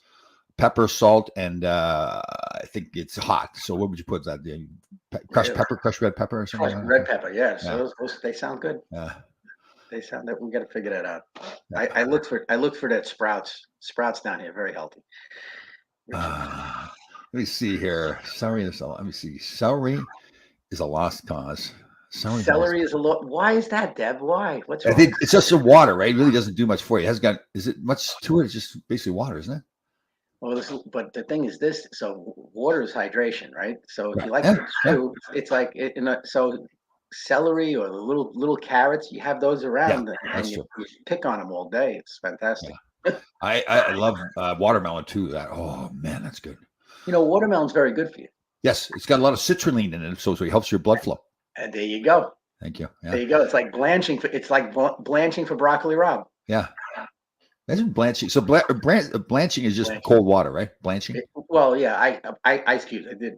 S1: pepper, salt, and I think it's hot. So what would you put that? Crushed pepper, crushed red pepper, or something.
S2: Crushed
S1: like
S2: red
S1: that?
S2: pepper. Yeah. So
S1: Yeah.
S2: those they sound good.
S1: Yeah.
S2: They sound that we got to figure that out.
S1: Yeah.
S2: I looked for that Sprouts down here. Very healthy.
S1: Let me see here. Celery is let me see. Celery is a lost cause.
S2: Celery is a lot. Why is that, Deb? Why? What's
S1: I
S2: wrong?
S1: think it's just the water, right? It really doesn't do much for you. Is it much to it? It's just basically water, isn't it?
S2: Well, but the thing is this. So water is hydration, right? So if
S1: Right.
S2: you like
S1: Yeah,
S2: to chew, it's like so celery or the little carrots. You have those around, and
S1: that's
S2: you
S1: true.
S2: pick on them all day. It's fantastic.
S1: I love watermelon too. Oh man, that's good.
S2: Watermelon's very good for you.
S1: Yes, it's got a lot of citrulline in it, so it helps your blood flow.
S2: And there you go.
S1: Thank you.
S2: There
S1: Yeah,
S2: you go. It's like blanching for broccoli rabe.
S1: yeah. Imagine blanching. So blanching is just
S2: Blanching.
S1: cold water, right? Blanching.
S2: Well, yeah, I ice cubes. I did.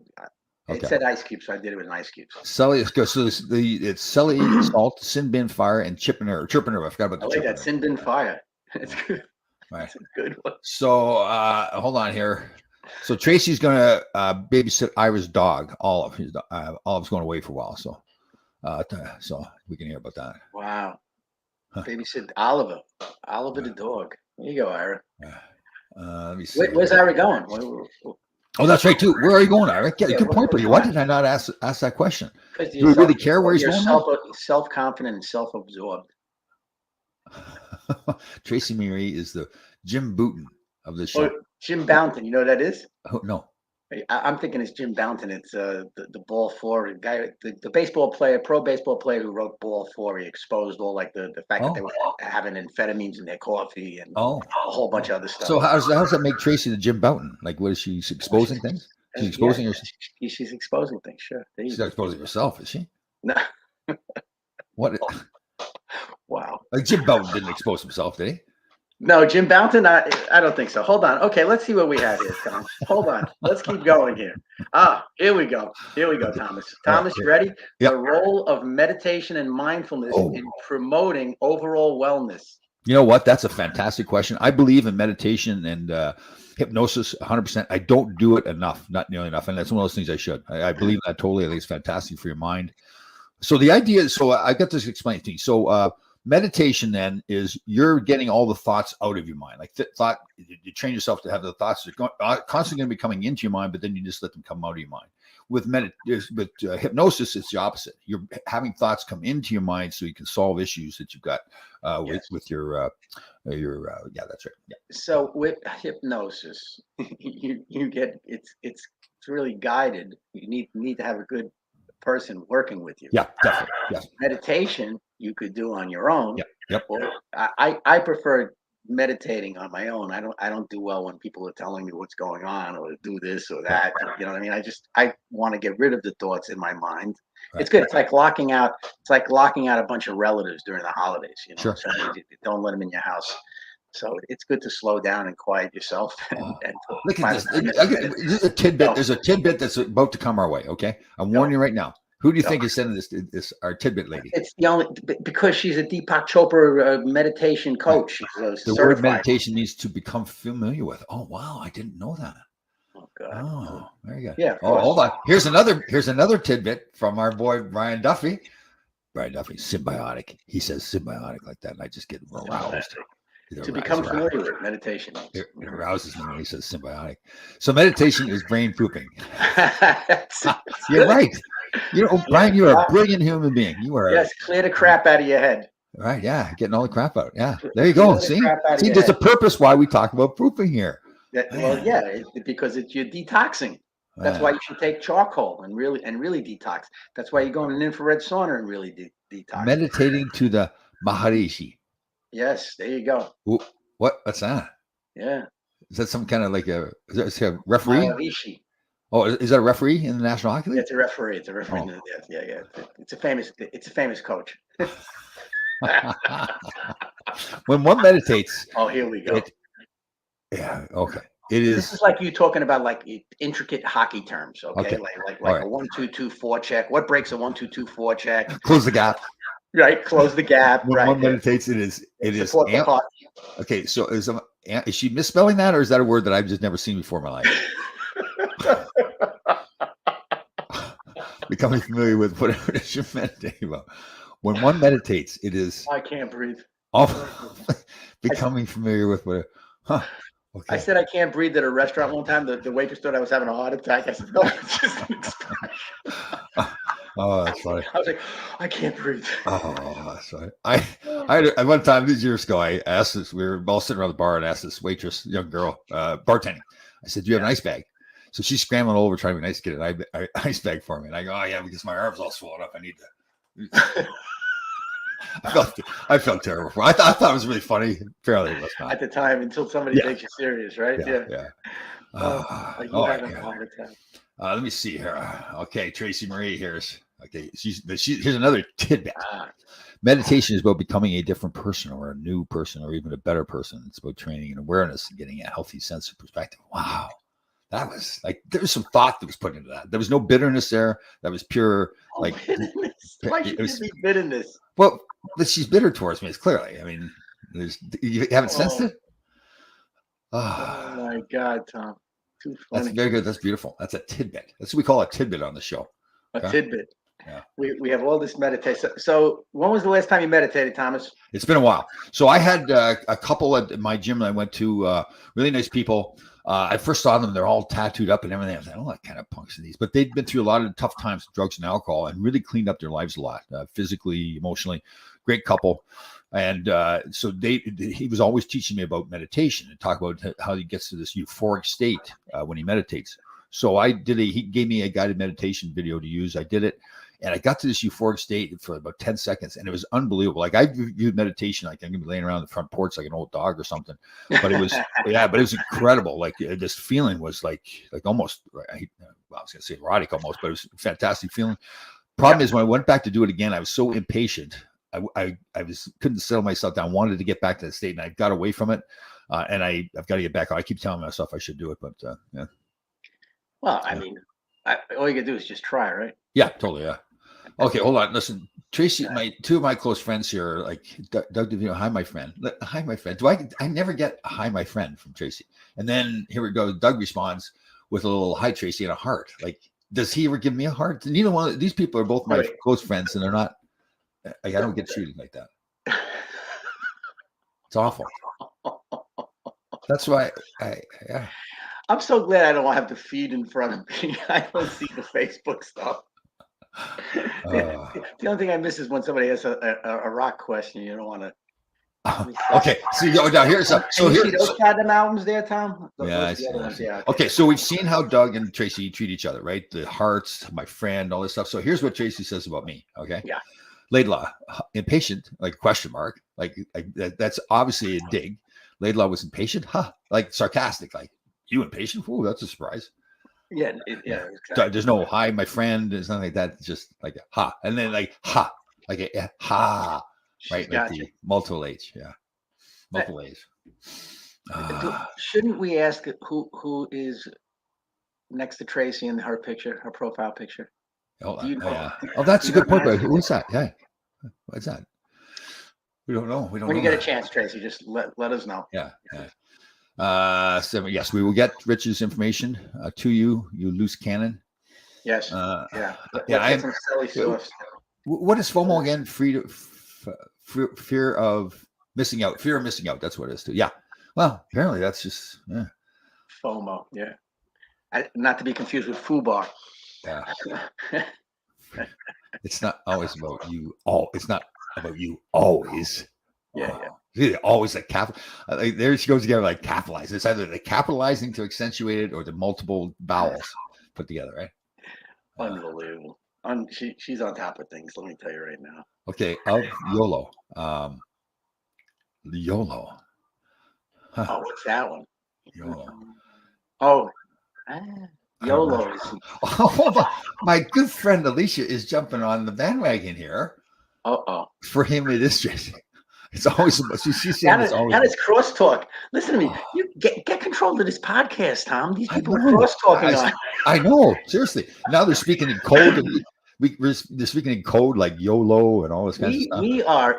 S2: It
S1: Okay.
S2: said ice cubes, so I did it with an ice cubes.
S1: Sully, so it's Sully, salt, sin bin, fire, and chirping herb. I forgot about
S2: I
S1: the
S2: like
S1: chirping
S2: that
S1: herb.
S2: sin bin fire. It's good.
S1: Right.
S2: It's a good one.
S1: So hold on here. So Tracy's gonna babysit Ira's dog, Olive. Olive's going away for a while, so we can hear about that.
S2: Wow.
S1: Huh.
S2: Babysit Oliver. Oliver the dog. There you go, Ira.
S1: Let me see.
S2: Where's Ira going?
S1: Oh, that's right too. Where are you going, Ira?
S2: Yeah,
S1: Good point, buddy. Why did I not ask that question?
S2: Because
S1: Do we really care where he's going?
S2: Self-confident and self-absorbed.
S1: Tracy Marie is the Jim Bouton of the show.
S2: Oh, Jim Bounton. You know what that is?
S1: Oh, no.
S2: I'm thinking it's Jim Bounton. It's the Ball 4 guy, the baseball player, pro baseball player who wrote Ball 4. He exposed all like the fact that they were having amphetamines in their coffee and a whole bunch of other stuff.
S1: So how does that make Tracy the Jim Bounton? Like, what is she exposing things? She's exposing herself.
S2: She's exposing things. Sure.
S1: She's not exposing herself, is she?
S2: No.
S1: What?
S2: Wow.
S1: Like Jim Bounton didn't expose himself, did he?
S2: No, Jim Bounton, I don't think so. Hold on. Okay, let's see what we have here, Tom. Hold on. Let's keep going here. Here we go. Here we go, Thomas. Thomas, you ready?
S1: Yep.
S2: The role of meditation and mindfulness in promoting overall wellness.
S1: You know what? That's a fantastic question. I believe in meditation and hypnosis 100%. I don't do it enough, not nearly enough. And that's one of those things I should. I believe that totally. I think it's fantastic for your mind. So the idea is, so I got this explained to you. So meditation then is you're getting all the thoughts out of your mind. Like thought, you train yourself to have the thoughts that are constantly going to be coming into your mind, but then you just let them come out of your mind. With hypnosis, it's the opposite. You're having thoughts come into your mind so you can solve issues that you've got with your that's right. Yeah.
S2: So with hypnosis, you get it's really guided. You need to have a good person working with you.
S1: Yeah, definitely. Yes.
S2: Meditation you could do on your own.
S1: Yep.
S2: Or I prefer meditating on my own. I don't do well when people are telling me what's going on or do this or that. You know what I mean? I want to get rid of the thoughts in my mind. Right. It's good. It's like locking out a bunch of relatives during the holidays. You know,
S1: sure.
S2: So don't let them in your house. So it's good to slow down and quiet yourself. And
S1: look at this. There's a tidbit. There's a tidbit that's about to come our way. Okay, I'm warning you right now. Who do you think is sending this our tidbit lady?
S2: It's the only because she's a Deepak Chopra meditation coach. Right.
S1: The word meditation needs to become familiar with. Oh wow, I didn't know that.
S2: Oh God.
S1: Oh, very good.
S2: Yeah.
S1: Oh, hold on. Here's another tidbit from our boy Brian Duffy. Brian Duffy, symbiotic. He says symbiotic like that, and I just get aroused.
S2: To become familiar with meditation.
S1: It arouses me when he says symbiotic. So meditation is brain pooping. You're right. Brian, you are a brilliant human being. You are.
S2: Yes, clear the crap out of your head.
S1: Right, yeah, getting all the crap out. Yeah, there you go. See, there's a purpose why we talk about pooping here.
S2: Because you're detoxing. That's why you should take charcoal and really detox. That's why you go in an infrared sauna and really detox.
S1: Meditating to the Maharishi.
S2: Yes, there you go.
S1: Ooh, what's that?
S2: Yeah.
S1: Is that some kind of like a referee?
S2: Maharishi.
S1: Oh, is that a referee in the National Hockey League?
S2: Yeah, it's a referee. It's a referee. Oh. Yeah. It's a famous coach.
S1: When one meditates.
S2: Oh, here we go.
S1: Okay. This
S2: is like you talking about like intricate hockey terms. Okay. Like right. A 1-2-2 forecheck. What breaks a 1-2-2 forecheck?
S1: Close the gap.
S2: Right. Close the gap.
S1: When one meditates, it is. Okay. So is she misspelling that, or is that a word that I've just never seen before in my life? Becoming familiar with whatever it is you're meditating about. When one meditates, it is.
S2: I can't breathe.
S1: Becoming familiar with whatever. Huh. Okay.
S2: I said I can't breathe at a restaurant one time. The waitress thought I was having a heart attack. I said, no, it's just an expression.
S1: Oh, that's funny.
S2: I was like, I can't breathe.
S1: Oh, that's right. I had one time these years ago, I asked this, we were all sitting around the bar and asked this waitress, young girl, bartending. I said, do you have an ice bag? So she's scrambling over trying to be nice to get an ice bag for me. And I go, oh yeah, because my arm's all swollen up. I need to. I felt terrible. I thought it was really funny. Apparently it was not.
S2: At the time, until somebody takes you serious, right?
S1: Yeah.
S2: Let me see
S1: here. Okay, Tracy Marie here's. Okay, here's another tidbit.
S2: Ah,
S1: Meditation is about becoming a different person or a new person or even a better person. It's about training and awareness and getting a healthy sense of perspective. Wow. That was like, there was some thought that was put into that. There was no bitterness there. That was pure, like,
S2: bitterness. Why should
S1: it was,
S2: there be bitterness?
S1: well, but she's bitter towards me. It's clearly, I mean, you haven't sensed
S2: Oh,
S1: it? Ah,
S2: oh my God, Tom. Too
S1: that's
S2: funny.
S1: very good. That's beautiful. That's a tidbit. That's what we call a tidbit on the show.
S2: A
S1: Okay?
S2: tidbit.
S1: Yeah.
S2: We have all this meditation. So when was the last time you meditated, Thomas?
S1: It's been a while. So I had a couple at my gym that I went to, really nice people. I first saw them, they're all tattooed up and everything. I was like, oh, that kind of punks in these. But they'd been through a lot of tough times, drugs and alcohol, and really cleaned up their lives a lot, physically, emotionally. Great couple. And so he was always teaching me about meditation and talk about how he gets to this euphoric state when he meditates. So he gave me a guided meditation video to use. I did it. And I got to this euphoric state for about 10 seconds, and it was unbelievable. Like, I viewed meditation like I'm gonna be laying around the front porch like an old dog or something. But it was, yeah, but it was incredible. Like, this feeling was like almost, I was gonna say erotic almost, but it was a fantastic feeling. Problem is, when I went back to do it again, I was so impatient. I couldn't settle myself down. Wanted to get back to the state, and I got away from it. And I've got to get back. I keep telling myself I should do it, but yeah.
S2: Well, I mean, all you gotta do is just try, right?
S1: Yeah, totally. Yeah. Okay, hold on. Listen, Tracy, two of my close friends here, like Doug DeVino. Hi, my friend. Hi, my friend. I never get a hi, my friend from Tracy. And then here we go. Doug responds with a little hi, Tracy, and a heart. Like, does he ever give me a heart? Neither one of these people are both my close friends, and they're not. I don't get treated like that. It's awful. That's why yeah.
S2: I'm so glad I don't have the feed in front of me. I don't see the Facebook stuff. The only thing I miss is when somebody has a rock question. You don't want to.
S1: Okay, so now here's so
S2: here's those platinum albums there, Tom.
S1: Yeah, I see. Okay, so we've seen how Doug and Tracy treat each other, right? The hearts, my friend, all this stuff. So here's what Tracy says about me. Okay.
S2: Yeah.
S1: Laidlaw, impatient, like question mark, like that's obviously a dig. Laidlaw was impatient, huh? Like sarcastic, like you impatient? Ooh, that's a surprise.
S2: Yeah.
S1: Exactly. There's no hi, my friend. There's nothing like that. It's just like ha, and then like ha, like a ha, right? Like the multiple H, yeah, multiple H.
S2: Shouldn't we ask who is next to Tracy in her picture, her profile picture?
S1: Yeah. Oh, that's a good point. Who's that? Yeah, what's that? We don't know.
S2: When you get a chance, Tracy, just let us know.
S1: Yeah. So yes, we will get Rich's information to you, you loose cannon.
S2: Yes.
S1: What is FOMO again? Fear of missing out. Fear of missing out. That's what it is too. Yeah. Well, apparently that's just
S2: FOMO. Yeah. Not to be confused with FUBAR.
S1: Yeah. It's not always about you. It's not about you always.
S2: Yeah.
S1: Always like there she goes together, like capitalize. It's either the capitalizing to accentuate it or the multiple vowels put together, right?
S2: Unbelievable. She's on top of things. Let me tell you right now.
S1: Okay, of YOLO. YOLO.
S2: Huh. Oh, what's that one?
S1: YOLO.
S2: Oh, YOLO.
S1: My good friend Alicia is jumping on the bandwagon here. For him, it is Tracy. It's always she's saying it's always.
S2: That is crosstalk. Listen to me. You get control of this podcast, Tom. These people are cross-talking on.
S1: I know. Seriously. Now they're speaking in code. They're speaking in code like YOLO and all this kind of stuff.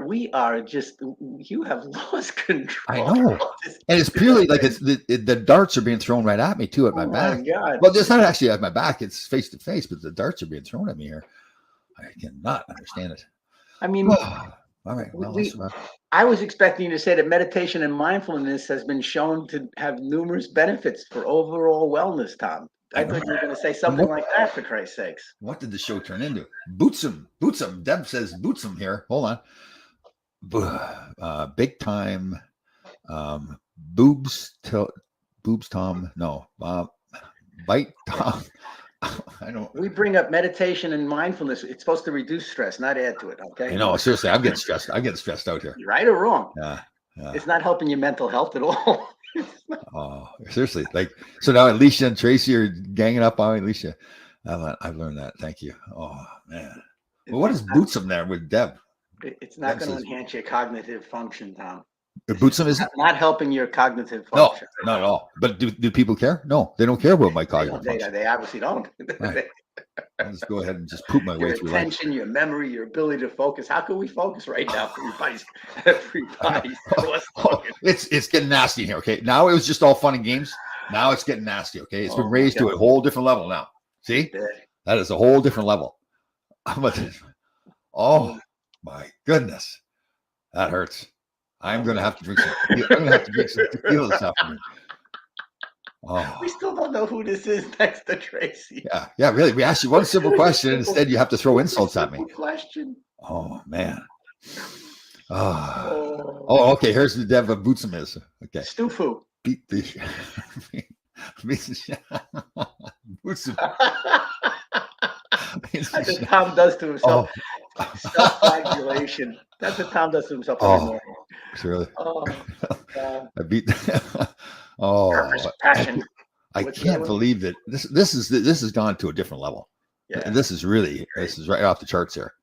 S2: We are just. You have lost control.
S1: I know. And it's purely like it's the darts are being thrown right at me too at my back.
S2: God.
S1: Well, it's not actually at my back. It's face to face, but the darts are being thrown at me here. I cannot understand it.
S2: I mean.
S1: All right. Well,
S2: I was expecting you to say that meditation and mindfulness has been shown to have numerous benefits for overall wellness, Tom. I thought you were going to say something like that, for Christ's sakes.
S1: What did the show turn into? Bootsum. Deb says Bootsum here. Hold on. Big time. Boobs Tom. No. Bite Tom. I don't.
S2: We bring up meditation and mindfulness. It's supposed to reduce stress, not add to it. Okay.
S1: You know, seriously, I'm getting stressed. I'm getting stressed out here.
S2: Right or wrong?
S1: Yeah.
S2: It's not helping your mental health at all.
S1: Oh, seriously. Like, so now Alicia and Tracy are ganging up on Alicia. I've learned that. Thank you. Oh man. Well, what is Bootsum there with Deb?
S2: It's not
S1: Deb
S2: going to
S1: says-
S2: enhance your cognitive function, Tom.
S1: Bootsum isn't?
S2: Not helping your cognitive
S1: No,
S2: function.
S1: not at all. But do people care? No, they don't care about my
S2: They,
S1: cognitive
S2: don't- they,
S1: function.
S2: they obviously don't.
S1: Right. I'll just go ahead and just poop my way
S2: Your
S1: through life.
S2: attention, your memory, your ability to focus. How can we focus right now? Everybody's
S1: Oh, it's getting nasty in here. Okay, now it was just all fun and games. Now it's getting nasty. Okay, it's been
S2: Oh,
S1: raised to
S2: God.
S1: a whole different level now. See, that is a whole different level. Oh my goodness, that hurts. I'm gonna have to drink some. I'm gonna have to drink some tequila this afternoon. Oh.
S2: We still don't know who this is next to Tracy.
S1: Yeah, really. We asked you one simple question, and instead you have to throw insults at me.
S2: Simple question.
S1: Oh man. Oh, okay. Here's the Dev of Bootsum is. Okay.
S2: Stufu.
S1: Beat the Bootsum.
S2: That's what Tom does to himself.
S1: Oh,
S2: Self-flagellation. That's what Tom does to himself.
S1: Oh.
S2: Every morning.
S1: really?
S2: Oh, God.
S1: I beat. Oh,
S2: Purpose, passion.
S1: I
S2: What's
S1: can't
S2: that?
S1: believe that this has gone to a different level.
S2: Yeah,
S1: This is right off the charts here.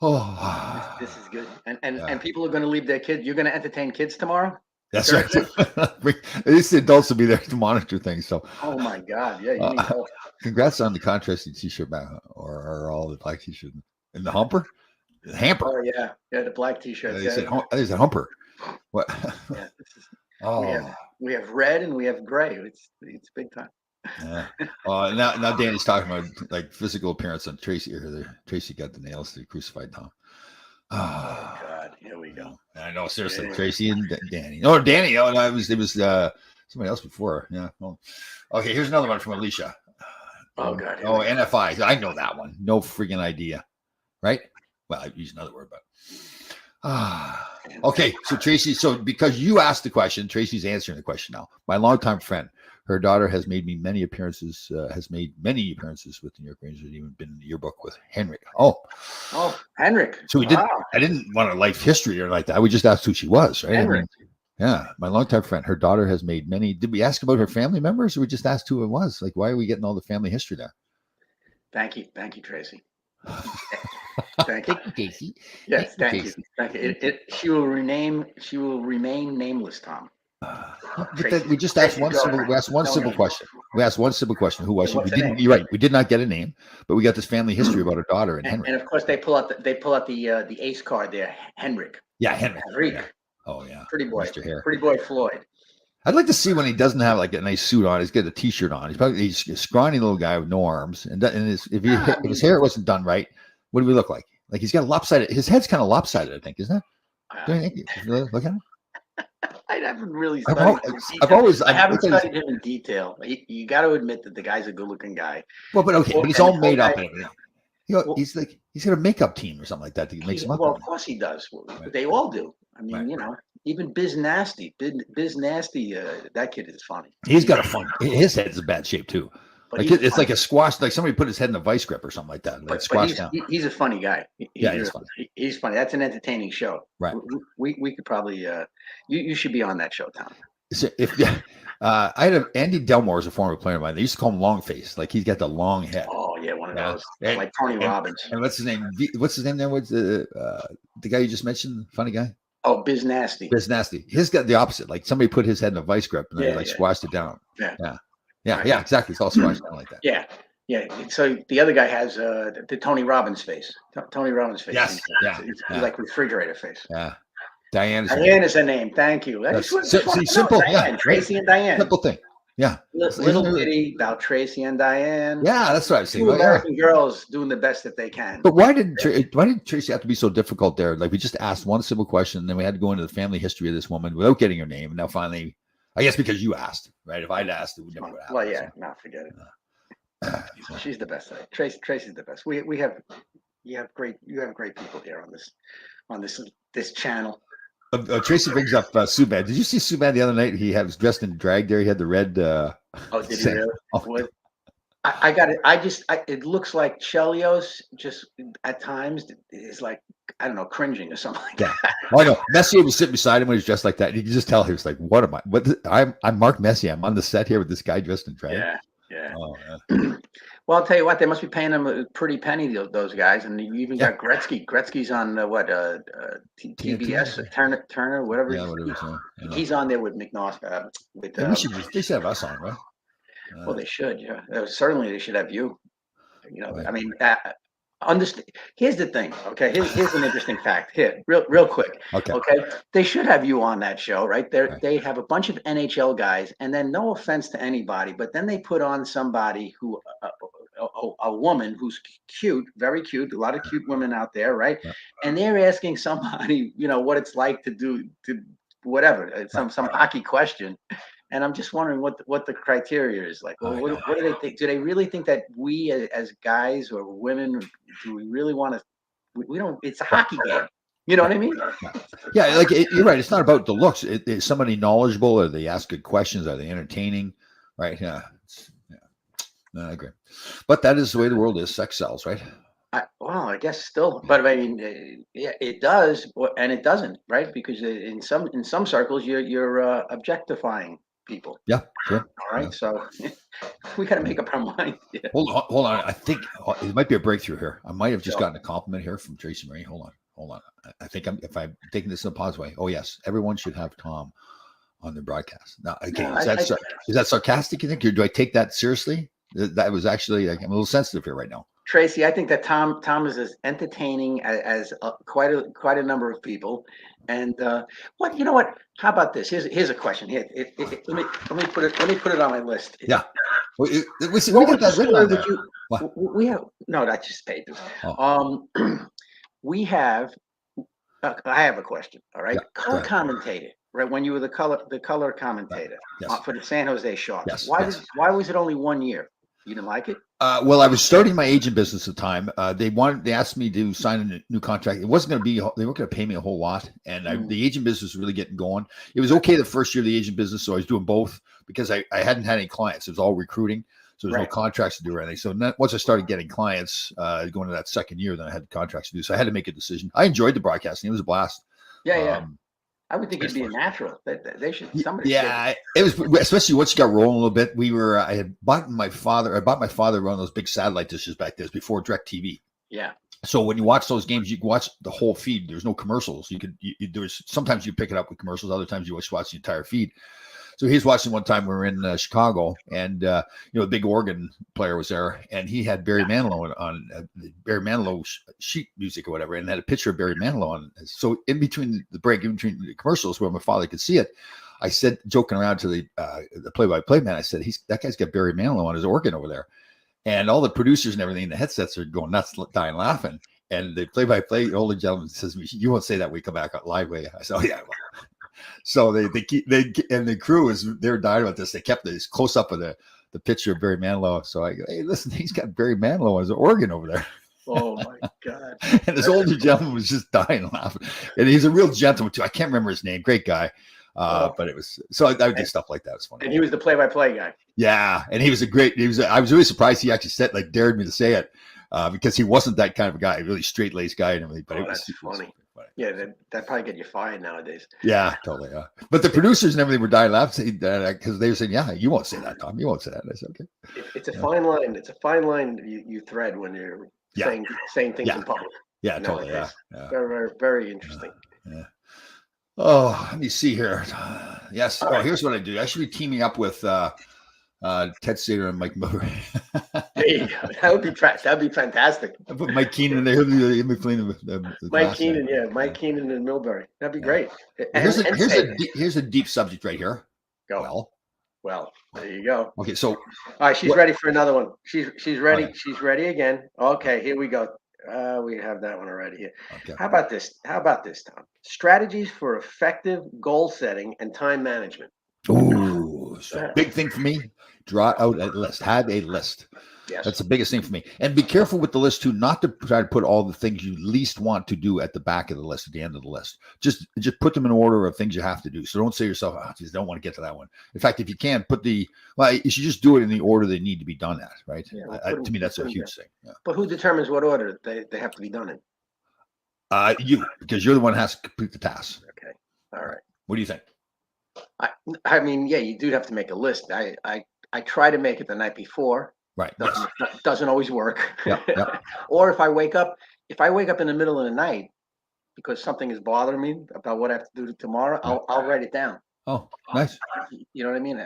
S1: Oh,
S2: this is good. And
S1: Yeah.
S2: people are going to leave their kids. You're going to entertain kids tomorrow?
S1: that's right. At least the adults will be there to monitor things. So,
S2: Oh my God! Yeah, you need help.
S1: congrats on the contrasting T-shirt back, or all the black T-shirt and the hamper.
S2: Oh yeah, the black T-shirts.
S1: They
S2: Yeah,
S1: said, there's a humper. What?
S2: yeah. This is,
S1: Oh,
S2: we have red and we have gray. It's big time.
S1: yeah. Now Danny's talking about like physical appearance on Tracy. Tracy got the nails to crucified Tom.
S2: Oh
S1: Ah,
S2: God! Here we go.
S1: I know, seriously,
S2: Yeah.
S1: Tracy and Danny. Oh, Danny. Oh, no, it was somebody else before. Yeah. Well, okay, here's another one from Alicia.
S2: Oh God!
S1: Oh, NFI. I know that one. No freaking idea. Right? Well, I use another word, but okay. So Tracy, because you asked the question, Tracy's answering the question now. My longtime friend, her daughter has made many appearances with the New York Rangers, and even been in the yearbook with Henrik. Oh,
S2: Henrik.
S1: so we didn't. I didn't want a life history or like that. We just asked who she was, right?
S2: Henrik.
S1: Yeah, my longtime friend, her daughter has made many. Did we ask about her family members, or we just asked who it was? Like, why are we getting all the family history there?
S2: Thank you, Tracy. Thank you.
S1: Casey.
S2: Yes,
S1: Thank you,
S2: thank you. Thank you. She will remain nameless, Tom.
S1: But we just asked one simple. We asked one simple question. We asked one simple question. Who was she? We didn't. You're right. We did not get a name, but we got this family history about her daughter and Henrik.
S2: And of course, they pull out the ace card there, Henrik.
S1: Yeah, Henrik.
S2: Henrik.
S1: Oh yeah,
S2: Pretty boy.
S1: Mr. Hair.
S2: Pretty boy Floyd.
S1: I'd like to see when he doesn't have like a nice suit on. He's got a t-shirt on. He's a scrawny little guy with no arms, and if his hair wasn't done right, what do we look like? Like he's got a lopsided. His head's kind of lopsided, I think, isn't it? Do you think? If you look at him.
S2: I haven't really
S1: I've
S2: studied him in detail. I haven't
S1: looked at
S2: studied him in detail. You got to admit that the guy's a good-looking guy.
S1: Well, but okay,
S2: Well,
S1: but he's
S2: and
S1: all
S2: the
S1: made
S2: whole
S1: up
S2: guy-
S1: and everything. He's got a makeup team or something like that to make him up.
S2: Well, of course he does.
S1: Right.
S2: They all do. I mean,
S1: Right.
S2: even Biz Nasty. Biz Nasty. That kid is funny.
S1: He's got a fun. His head's in bad shape too.
S2: But
S1: Like
S2: he's
S1: it's
S2: funny.
S1: like a squash. Like somebody put his head in a vice grip or something like that. Like
S2: But
S1: squash down.
S2: he's a funny guy.
S1: Yeah, he's funny.
S2: He's funny. That's an entertaining show.
S1: Right.
S2: We could probably. You should be on that show, Tom.
S1: So I had Andy Delmore is a former player of mine. They used to call him Long Face. Like he's got the long head.
S2: Oh yeah, one of
S1: Yeah.
S2: those.
S1: And-
S2: Like Tony Robbins.
S1: And what's his name? What's his name there? What's the guy you just mentioned? Funny guy.
S2: Oh, Biz Nasty.
S1: Biz Nasty. His got the opposite. Like somebody put his head in a vice grip and they
S2: Yeah, yeah.
S1: squashed it down.
S2: Yeah.
S1: Yeah. Exactly. It's all squashed down like that.
S2: Yeah. So the other guy has the Tony Robbins face. Tony Robbins face.
S1: Yes, yeah,
S2: He's
S1: yeah.
S2: like refrigerator face.
S1: Yeah. Diane is
S2: Diane is her name. Thank you. I
S1: That's-
S2: just
S1: see,
S2: wanted to know,
S1: simple, yeah.
S2: Diane, Tracy and Diane.
S1: simple thing. Yeah.
S2: Little bitty about Tracy and Diane.
S1: Yeah, that's what I was saying.
S2: Two
S1: Well, yeah.
S2: American girls doing the best that they can.
S1: But why did Tracy have to be so difficult there? Like we just asked one simple question, and then we had to go into the family history of this woman without getting her name. And now finally, I guess because you asked, right? If I'd asked, it would never would happen.
S2: Well, yeah, no, forget it. She's the best. Tracy's the best. You have great people here on this channel.
S1: Tracy brings up Subban. Did you see Subban the other night? He was dressed in drag there. He had the red.
S2: Oh, did you
S1: Same.
S2: really?
S1: Oh.
S2: What? I got it. It looks like Chelios just at times is like, I don't know, cringing or something like
S1: Yeah.
S2: that.
S1: Oh, I know. Messier was sitting beside him when he was dressed like that. And you could just tell he was like, "What am I? I'm Mark Messier. I'm on the set here with this guy dressed in drag."
S2: Yeah.
S1: Oh, yeah.
S2: Well, I'll tell you what, they must be paying them a pretty penny, those guys. And you even
S1: Yeah.
S2: got Gretzky. Gretzky's on TBS, Turner, whatever.
S1: Yeah, whatever. So,
S2: He's on there with McNaught.
S1: Hey, they should have us on, right?
S2: Well, they should. Yeah, certainly they should have you.
S1: Right.
S2: I mean, understand. Here's the thing. Okay, here's an interesting fact. Here, real quick.
S1: Okay.
S2: Okay, they should have you on that show, right?
S1: Right.
S2: They have a bunch of NHL guys, and then no offense to anybody, but then they put on somebody who, a woman who's cute, very cute. A lot of cute women out there, right?
S1: Yeah.
S2: And they're asking somebody, what it's like to whatever, some hockey question. And I'm just wondering what the criteria is like. Well, what do they think? Do they really think that we as guys or women, do we really want to? We don't. It's a hockey game. You know what I mean?
S1: Yeah, like you're right. It's not about the looks. Is somebody knowledgeable? Are they ask good questions? Are they entertaining? Right? Yeah. No, I agree. But that is the way the world is. Sex sells, right?
S2: I guess still, but I mean, yeah, it does, and it doesn't, right? Because in some circles, you're objectifying people.
S1: Yeah, sure.
S2: All right, so we got to make up our mind. Yeah.
S1: Hold on. I think it might be a breakthrough here. I might have just gotten a compliment here from Tracy Marie. Hold on. I think if I'm taking this in a positive way. Oh yes, everyone should have Tom on their broadcast. Now, okay, is that sarcastic? You think? Or do I take that seriously? That was actually, I'm a little sensitive here right now.
S2: Tracy, I think that Tom is as entertaining as quite a number of people. And you know what? How about this? Here's a question. Here, let me put it on my list.
S1: Yeah. We got that written on there.
S2: We have that's just papers.
S1: Oh.
S2: We have. I have a question. All right,
S1: Yeah,
S2: color commentator. Right, when you were the color commentator for the San Jose Sharks.
S1: Yes,
S2: why was it only 1 year? You didn't like it?
S1: Well, I was starting my agent business at the time. They asked me to sign a new contract. It wasn't going to be, they weren't going to pay me a whole lot. And the agent business was really getting going. It was okay the first year of the agent business. So I was doing both because I hadn't had any clients. It was all recruiting. So there's no contracts to do or anything. So once I started getting clients going to that second year, then I had contracts to do. So I had to make a decision. I enjoyed the broadcasting. It was a blast.
S2: Yeah. I would think it'd be a natural. They should. Somebody.
S1: Yeah, it was, especially once you got rolling a little bit. I had bought my father one of those big satellite dishes back there before DirecTV.
S2: Yeah.
S1: So when you watch those games, you can watch the whole feed. There's no commercials. There's sometimes you pick it up with commercials. Other times you watch the entire feed. So he's watching one time we were in Chicago, and the big organ player was there, and he had Barry Manilow on Barry Manilow sheet music or whatever, and had a picture of Barry Manilow on. So in between the break, in between the commercials, where my father could see it, I said, joking around to the play-by-play man, I said, that guy's got Barry Manilow on his organ over there, and all the producers and everything in the headsets are going nuts, dying laughing. And the play-by-play older gentleman says, "You won't say that when we come back on live way." I said, "Oh yeah." Well. So they and the crew they were dying about this. They kept this close up of the picture of Barry Manilow. So I go, "Hey, listen, he's got Barry Manilow on his organ over there."
S2: Oh my God!
S1: And this older gentleman was just dying laughing. And he's a real gentleman too. I can't remember his name. Great guy. But it was so I would do stuff like that. It's funny.
S2: And he was the play-by-play guy.
S1: Yeah, and I was really surprised he actually dared me to say it because he wasn't that kind of a guy, a really straight-laced guy and everything. But
S2: that's funny. Yeah, that probably get you fired nowadays.
S1: Yeah, totally. Yeah, but the producers and everything were dying laughing because they were saying, "Yeah, you won't say that, Tom. You won't say that." And I said, "Okay."
S2: It's a fine line. It's a fine line you thread when you're saying things in public.
S1: Yeah, totally. Yeah.
S2: Very, very, very interesting.
S1: Yeah. Oh, let me see here. Yes. Oh, here's what I do. I should be teaming up with Ted Sater and Mike Miller.
S2: There you go. That would be fantastic.
S1: I put Mike Keenan there. He'll be playing the
S2: Mike Keenan, Mike Keenan and Milbury. That'd be great.
S1: Here's a deep subject right here.
S2: Go. Well, there you go.
S1: Okay, so
S2: all right, she's ready for another one. She's ready. Okay. She's ready again. Okay, here we go. We have that one already here. Okay. How about this, Tom? Strategies for effective goal setting and time management.
S1: Ooh, so big thing for me. Draw out a list. Have a list.
S2: Yes.
S1: That's the biggest thing for me. And be careful with the list too, not to try to put all the things you least want to do at the back of the list, at the end of the list. Just put them in order of things you have to do. So don't say to yourself, "Oh, geez, I don't want to get to that one." In fact, if you can, you should just do it in the order they need to be done at, right? Yeah, to me, that's a huge thing. Yeah.
S2: But who determines what order they have to be done in?
S1: You, because you're the one who has to complete the task.
S2: Okay. All right.
S1: What do you think?
S2: I mean, yeah, you do have to make a list. I try to make it the night before.
S1: Right. Yes.
S2: Doesn't always work.
S1: Yeah. Yeah.
S2: Or if I wake up in the middle of the night because something is bothering me about what I have to do tomorrow, I'll write it down.
S1: Oh, nice.
S2: You know what I mean?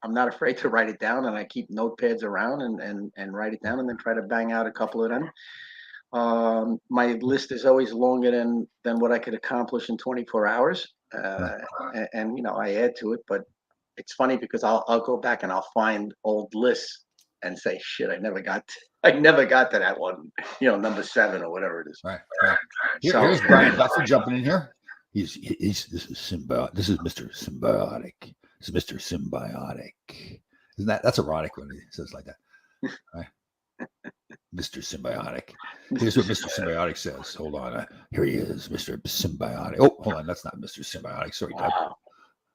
S2: I'm not afraid to write it down, and I keep notepads around and write it down, and then try to bang out a couple of them. My list is always longer than what I could accomplish in 24 hours, and I add to it. But it's funny because I'll go back and I'll find old lists and say, "Shit, I never got to that one." Number 7 or whatever it is.
S1: Right. Here's Brian Duffy jumping in here. This is symbiotic. This is Mr. Symbiotic. This is Mr. Symbiotic. That's ironic when he says like that. Right. Mr. Symbiotic. Here's what Mr. Symbiotic says. Hold on. Here he is, Mr. Symbiotic. Oh, hold on. That's not Mr. Symbiotic. Sorry, Doug.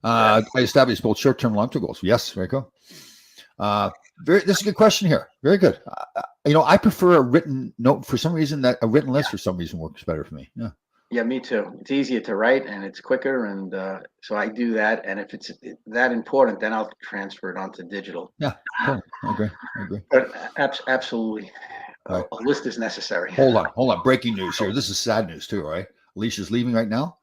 S1: I established both short-term and long-term goals. Yes, very cool. This is a good question here. Very good. I prefer a written note for some reason. That a written list for some reason works better for me. Yeah.
S2: Yeah, me too. It's easier to write and it's quicker, and so I do that. And if it's that important, then I'll transfer it onto digital.
S1: Yeah, cool. I agree.
S2: But absolutely,
S1: Right.
S2: a list is necessary.
S1: Hold on. Breaking news here. This is sad news too, right? Alicia's leaving right now.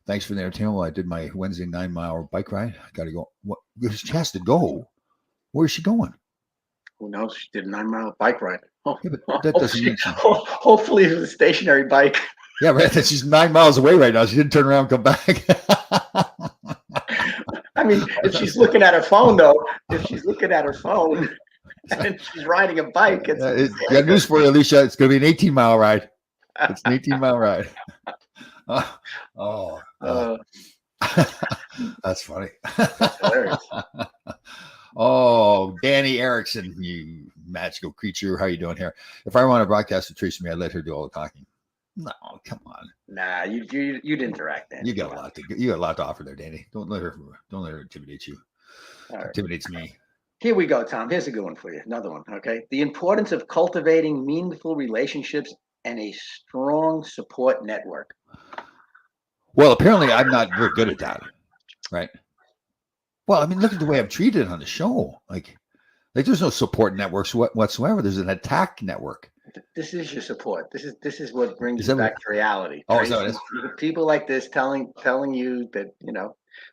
S1: Thanks for the entertainment. Well, I did my Wednesday 9-mile bike ride. I got to go. What? She has to go. Where is she going?
S2: Who knows? She did a 9-mile bike ride.
S1: Yeah, but that doesn't mean
S2: hopefully it was a stationary bike.
S1: Yeah, right. She's 9 miles away right now. She didn't turn around and come back.
S2: I mean, if she's looking at her phone, though, and she's riding a bike,
S1: got news for you, Alicia. It's going to be an 18-mile ride. It's an 18-mile ride. That's funny.
S2: That's hilarious.
S1: Oh, Danny Erickson, you magical creature. How you doing here? If I want to broadcast to Tracy, I'd let her do all the talking. No, come on.
S2: Nah, you'd interact, Danny.
S1: You got a lot to offer there, Danny. Don't let her intimidate you.
S2: All right.
S1: Intimidates me.
S2: Here we go, Tom. Here's a good one for you. Another one. Okay. The importance of cultivating meaningful relationships and a strong support network.
S1: Well, apparently I'm not very good at that. Right. Well, I mean, look at the way I'm treated on the show. Like there's no support networks whatsoever. There's an attack network.
S2: This is your support. This is what brings you back to reality.
S1: Oh, so it is.
S2: People like this telling you that,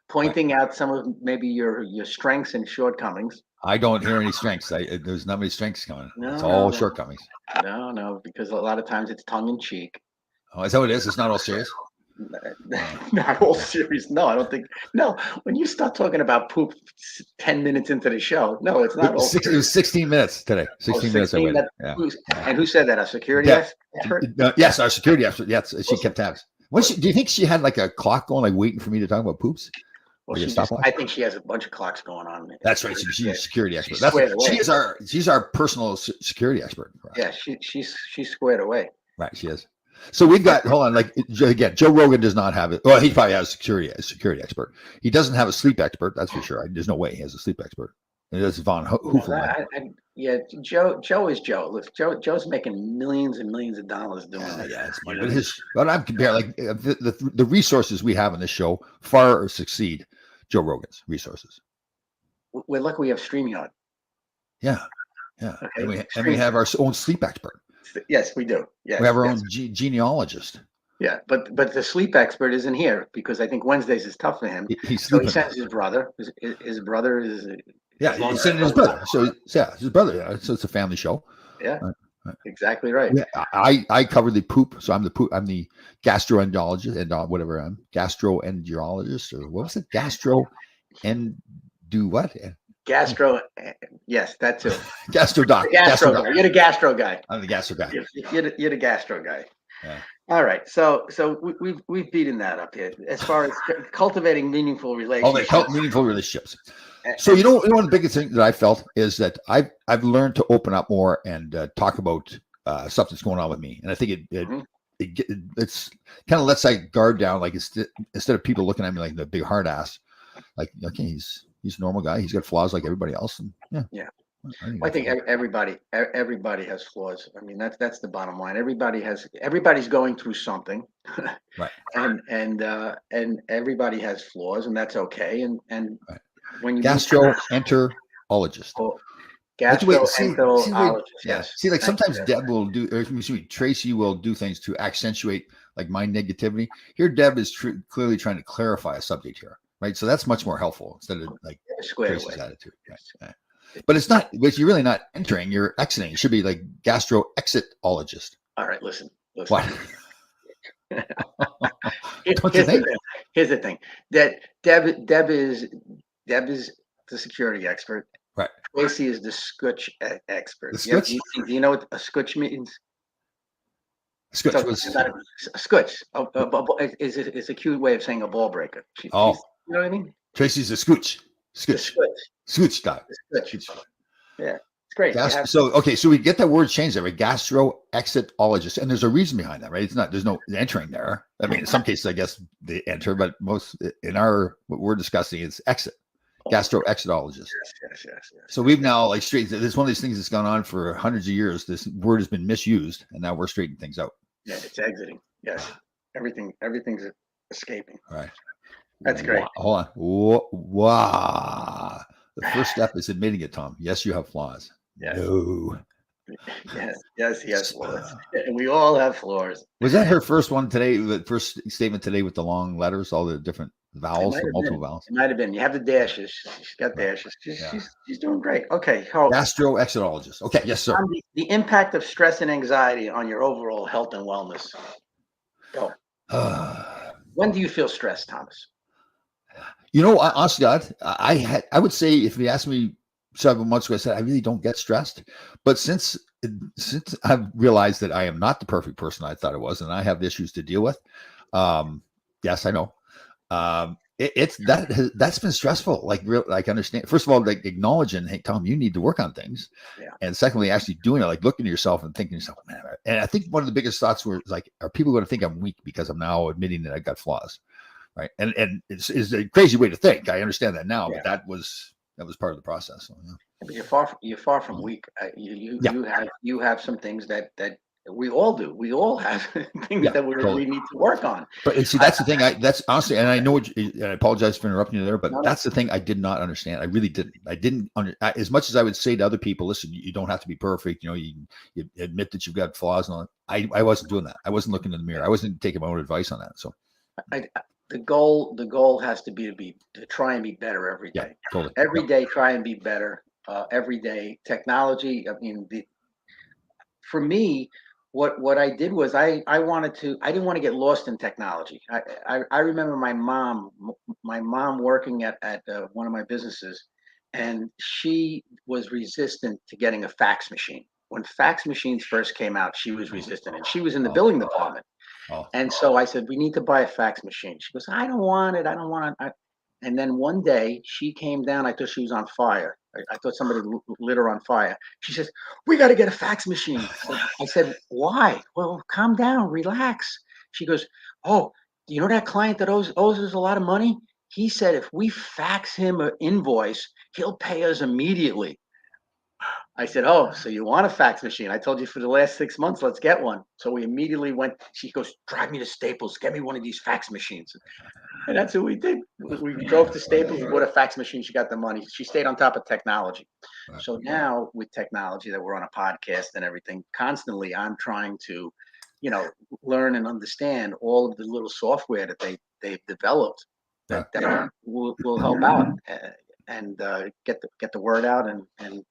S2: pointing out some of maybe your strengths and shortcomings.
S1: I don't hear any strengths. There's not many strengths coming. It's all shortcomings.
S2: No, because a lot of times it's tongue in cheek.
S1: Oh, is that what it is? It's not all serious?
S2: Not all serious. No, I don't think. No, when you start talking about poop 10 minutes into the show, no, it's not all serious.
S1: It was 16 minutes today. 16 minutes. I waited. Yeah.
S2: And who said that? A security expert?
S1: Yes, our security expert. Yes, she kept tabs. Do you think she had like a clock going, like waiting for me to talk about poops?
S2: Well, I think she has a bunch of clocks going on.
S1: That's right. She's a security expert. She's our personal security expert.
S2: Yeah, she's squared away.
S1: Right, she is. So we've got, hold on, like again, Joe Rogan does not have it. Well, he probably has a security expert. He doesn't have a sleep expert, that's for sure. There's no way he has a sleep expert. And that's Von Hooferman.
S2: Yeah, Joe is Joe. Look, Joe's making millions and millions of dollars doing that.
S1: Yeah, it's money. But I'm comparing like the resources we have in this show far succeed Joe Rogan's resources.
S2: We're lucky we have StreamYard.
S1: Yeah. Okay. And we have our own sleep expert.
S2: Yes, we do. Yes,
S1: we have our own genealogist.
S2: Yeah, but the sleep expert isn't here because I think Wednesdays is tough for him. So he sends his brother. His brother is.
S1: Yeah, he's sending his brother. So his brother. Yeah, so it's a family show.
S2: Yeah, exactly right.
S1: Yeah, I cover the poop. So I'm the gastroenterologist and whatever I'm gastroenterologist or what was it? Gastro. Yes, that too. Gastro doc.
S2: Gastro guy. You're the gastro guy.
S1: I'm the gastro guy.
S2: You're the gastro guy.
S1: Yeah.
S2: All right. So we've beaten that up here as far as cultivating meaningful relationships.
S1: Meaningful relationships. So one of the biggest things that I felt is that I've learned to open up more and talk about stuff that's going on with me, and I think it's kind of lets that guard down. Like instead of people looking at me like the big hard ass, like okay, he's a normal guy. He's got flaws like everybody else. And
S2: yeah. I think everybody has flaws. I mean, that's the bottom line. Everybody's going through something,
S1: right?
S2: And everybody has flaws, and that's okay. And
S1: right.
S2: When you
S1: gastroenterologist. Like, wait, see,
S2: Gastroenterologist,
S1: yeah.
S2: yes.
S1: See, like
S2: Thank
S1: sometimes
S2: you.
S1: Deb will do, or excuse me, Tracy will do things to accentuate like my negativity. Here, Deb is clearly trying to clarify a subject here, right? So that's much more helpful instead of like
S2: Squared
S1: Tracy's
S2: away.
S1: attitude. Right? Yeah. But it's not, but you're really not entering, you're exiting. It should be like gastro-exitologist.
S2: All right, listen.
S1: What? Don't you
S2: Here's the
S1: think?
S2: thing. Here's the thing. That Deb is the security expert.
S1: Right.
S2: Tracy is the scutch expert.
S1: The scutch?
S2: Do you know what a scutch means?
S1: Scutch
S2: So,
S1: was,
S2: a scutch is a cute way of saying a ball breaker.
S1: oh,
S2: You know what I mean?
S1: Tracy's a scooch.
S2: The
S1: Scooch.
S2: scutch.
S1: Scooch doc.
S2: The scutch. Yeah, it's great. You have-
S1: So okay, so we get that word changed there, right? Gastro-exitologist, and there's a reason behind that, right? It's not, there's no entering there. I mean, in some cases, I guess they enter, but most in our what we're discussing is exit. Gastro-exitologist.
S2: Yes.
S1: So we've now like straightened. This is one of these things that's gone on for hundreds of years. This word has been misused, and now we're straightening things out.
S2: Yeah, it's exiting. Yes, everything's escaping.
S1: All right.
S2: That's great.
S1: Hold on. Wow. The first step is admitting it, Tom. Yes, you have flaws.
S2: Yes.
S1: No.
S2: Yes, he has flaws. And we all have flaws.
S1: Was that her first one today? The first statement today with the long letters, all the different vowels, the multiple vowels.
S2: It might have been. You have the dashes. She's got dashes. She's doing great. Okay.
S1: Gastro-exitologist. Okay. Yes, sir.
S2: The impact of stress and anxiety on your overall health and wellness. Go. When do you feel stressed, Thomas?
S1: You know, honestly, I would say if you asked me several months ago, I said I really don't get stressed. But since I've realized that I am not the perfect person I thought I was, and I have issues to deal with, yes, I know. That's been stressful. Like understand. First of all, like acknowledging, hey, Tom, you need to work on things.
S2: Yeah.
S1: And secondly, actually doing it, like looking at yourself and thinking to yourself, man. And I think one of the biggest thoughts were like, are people going to think I'm weak because I'm now admitting that I've got flaws? Right. And it's a crazy way to think. I understand that now, but that was part of the process. So, yeah.
S2: But you're far from weak. You have some things that we all do. We all have things that we need to work on.
S1: But see, that's the thing. That's honestly, and I know. And I apologize for interrupting you there, but that's the thing I did not understand. I really didn't. I didn't as much as I would say to other people, listen, you don't have to be perfect. You know, you admit that you've got flaws, and all that. I wasn't doing that. I wasn't looking in the mirror. I wasn't taking my own advice on that. So.
S2: The goal has to be to try and be better every day.
S1: Yeah, totally.
S2: Every day, try and be better. Every day, technology. I mean, for me, what I did was I didn't want to get lost in technology. I remember my mom working at one of my businesses, and she was resistant to getting a fax machine. When fax machines first came out, she was resistant, and she was in the billing department. And so I said, we need to buy a fax machine. She goes, I don't want it. I don't want it. And then one day she came down. I thought she was on fire. I thought somebody lit her on fire. She says, we got to get a fax machine. I said, why? Well, calm down, relax. She goes, oh, you know that client that owes us a lot of money? He said, if we fax him an invoice, he'll pay us immediately. I said, oh, so you want a fax machine? I told you for the last 6 months, let's get one. So we immediately went. She goes, drive me to Staples. Get me one of these fax machines. And that's what we did. We drove to Staples. We bought a fax machine. She got the money. She stayed on top of technology. So now with technology that we're on a podcast and everything, constantly I'm trying to, learn and understand all of the little software that they've developed that will help out and get the word out and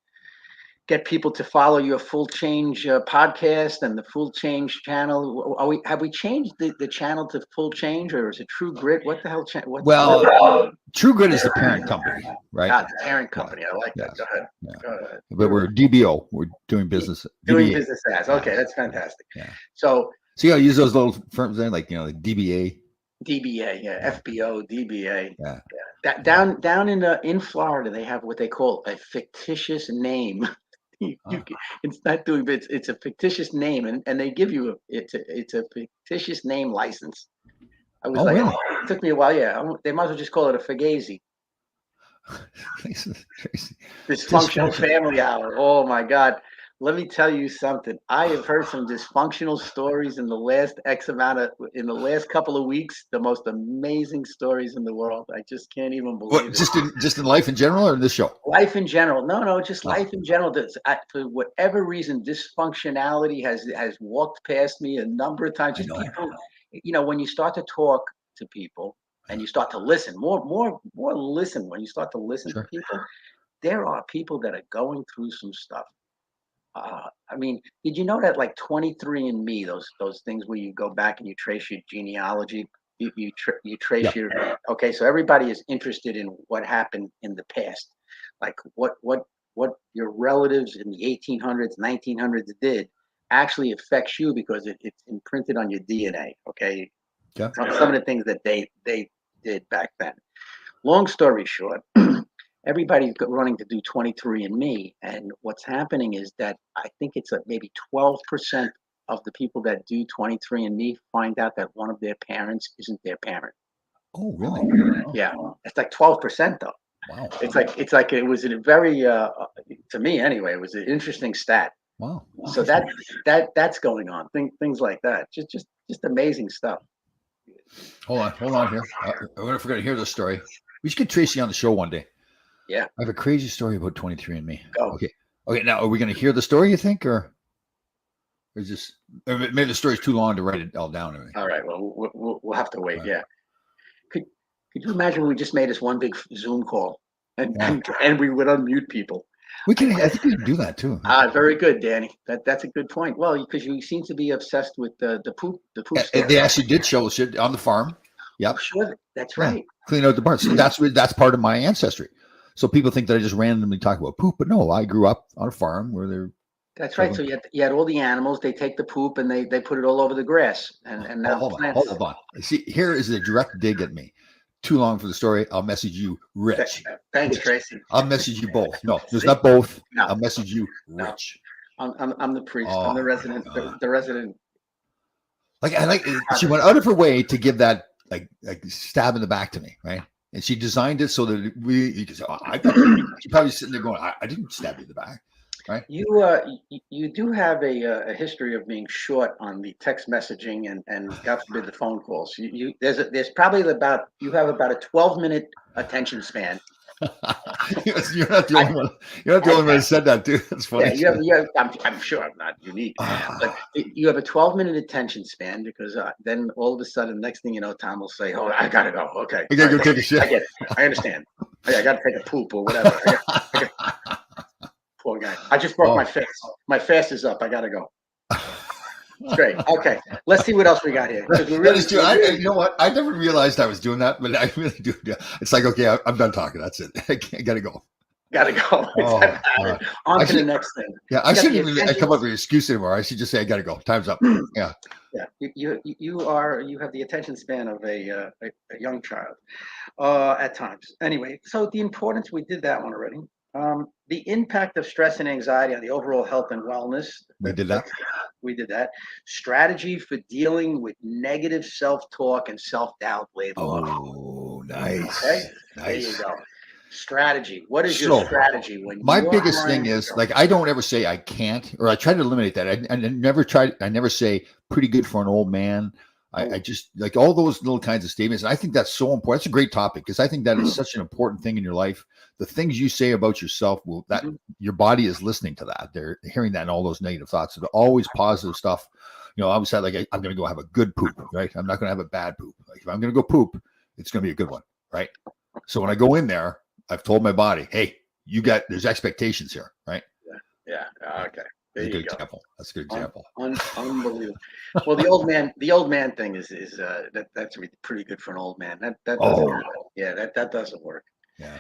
S2: get people to follow your Full Change podcast and the Full Change channel. Have we changed the channel to Full Change, or is it True Grit? What the hell?
S1: True Grit is the parent company, right?
S2: The parent company. I like that. Go ahead.
S1: Yeah.
S2: Go ahead.
S1: But we're DBO. We're doing business.
S2: Doing business as. Okay, that's fantastic.
S1: Yeah.
S2: So
S1: you gotta use those little firms there, like like DBA.
S2: DBA, FBO, DBA.
S1: Yeah.
S2: Down in Florida, they have what they call a fictitious name. It's not doing, but it's a fictitious name, and they give you it's a fictitious name license. I was really? It took me a while. Yeah, they might as well just call it a Fugazi. Dysfunctional family hour. Oh my God! let me tell you something. I have heard some dysfunctional stories in the last couple of weeks. The most amazing stories in the world. I just can't even
S1: What,
S2: believe it.
S1: just in life in general or in this show?
S2: Life in general. No, just
S1: Oh,
S2: life in general. For whatever reason, dysfunctionality has walked past me a number of times.
S1: I
S2: Just
S1: know.
S2: people, when you start to talk to people and you start to listen, more listen. When you start to listen to
S1: Sure.
S2: people, there are people that are going through some stuff. I mean, did you know that like 23andMe, those things where you go back and you trace your genealogy, you trace
S1: Yep.
S2: your okay, so everybody is interested in what happened in the past, like what your relatives in the 1800s, 1900s did actually affects you because it's imprinted on your DNA. Okay,
S1: Yeah.
S2: some of the things that they did back then. Long story short, everybody's running to do 23andMe, and what's happening is that I think it's maybe 12% of the people that do 23andMe find out that one of their parents isn't their parent.
S1: Oh, really?
S2: Yeah, it's like 12% though.
S1: Wow.
S2: It's like it was a very to me anyway. It was an interesting stat.
S1: Wow.
S2: So that's going on. Things like that. Just amazing stuff.
S1: Hold on here. I wonder if we're gonna hear this story. We should get Tracy on the show one day.
S2: Yeah,
S1: I have a crazy story about 23andMe.
S2: go.
S1: Okay. Okay. Now, are we gonna hear the story? You think, or just maybe the story's too long to write it all down? Everything.
S2: All right. Well, we'll have to wait.
S1: Right.
S2: Yeah. Could you imagine we just made this one big Zoom call and
S1: Yeah.
S2: and we would unmute people?
S1: We can. I think we can do that too.
S2: Very good, Danny. That's a good point. Well, because you seem to be obsessed with the poop story.
S1: They actually did show shit on the farm. Yep.
S2: Sure, that's
S1: Yeah.
S2: right.
S1: Clean out the barn. So that's part of my ancestry. So people think that I just randomly talk about poop, but no, I grew up on a farm where they're.
S2: That's right. So you had all the animals. They take the poop and they put it all over the grass and now
S1: Hold
S2: plants.
S1: on. See, here is a direct dig at me. Too long for the story. I'll message you, Rich.
S2: Thanks,
S1: Rich.
S2: Tracy.
S1: I'll message you both. No, there's not both.
S2: No.
S1: I'll message you, Rich.
S2: I'm the priest.
S1: Oh,
S2: I'm the resident. The resident.
S1: Like she went out of her way to give that like stab in the back to me, right? And she designed it so that you could say, she's probably sitting there going, I didn't stab you in the back, right?
S2: You do have a history of being short on the text messaging and God forbid the phone calls. There's probably you have about a 12-minute attention span.
S1: You're not the only one. You're not the only one who said that, too. That's funny.
S2: Yeah, you have. I'm sure I'm not unique, but you have a 12-minute attention span because then all of a sudden, next thing you know, Tom will say, "Oh, I gotta go." Okay,
S1: I gotta go take a shit.
S2: I get it. I understand. I gotta take a poop or whatever. Poor guy. I just broke my fast. My fast is up. I gotta go. Great. Okay. Let's see what else we got here.
S1: You know what? I never realized I was doing that, but I really do. It's like, okay, I'm done talking. That's it. I gotta go.
S2: Gotta go. On to the next thing.
S1: Yeah, I shouldn't even come up with an excuse anymore. I should just say I gotta go. Time's up. Yeah.
S2: Yeah. You have the attention span of a young child at times. Anyway, so the importance, we did that one already. The impact of stress and anxiety on the overall health and wellness.
S1: We did that.
S2: We did that. Strategy for dealing with negative self-talk and self-doubt later.
S1: Oh, nice.
S2: Okay?
S1: Nice.
S2: There you go. Strategy. What is your strategy when
S1: my biggest thing is like I don't ever say I can't, or I try to eliminate that. I never say pretty good for an old man. I just like all those little kinds of statements. And I think that's so important. It's a great topic because I think that is such an important thing in your life. The things you say about yourself your body is listening to that. They're hearing that and all those negative thoughts. So always positive stuff. You know, I always said like I'm going to go have a good poop, right? I'm not going to have a bad poop. Like if I'm going to go poop, it's going to be a good one, right? So when I go in there, I've told my body, hey, there's expectations here, right?
S2: Yeah. Okay.
S1: That's a good example. That's a good example.
S2: Unbelievable. Well, the old man thing is that's pretty good for an old man. That doesn't work. Yeah, that doesn't work.
S1: Yeah.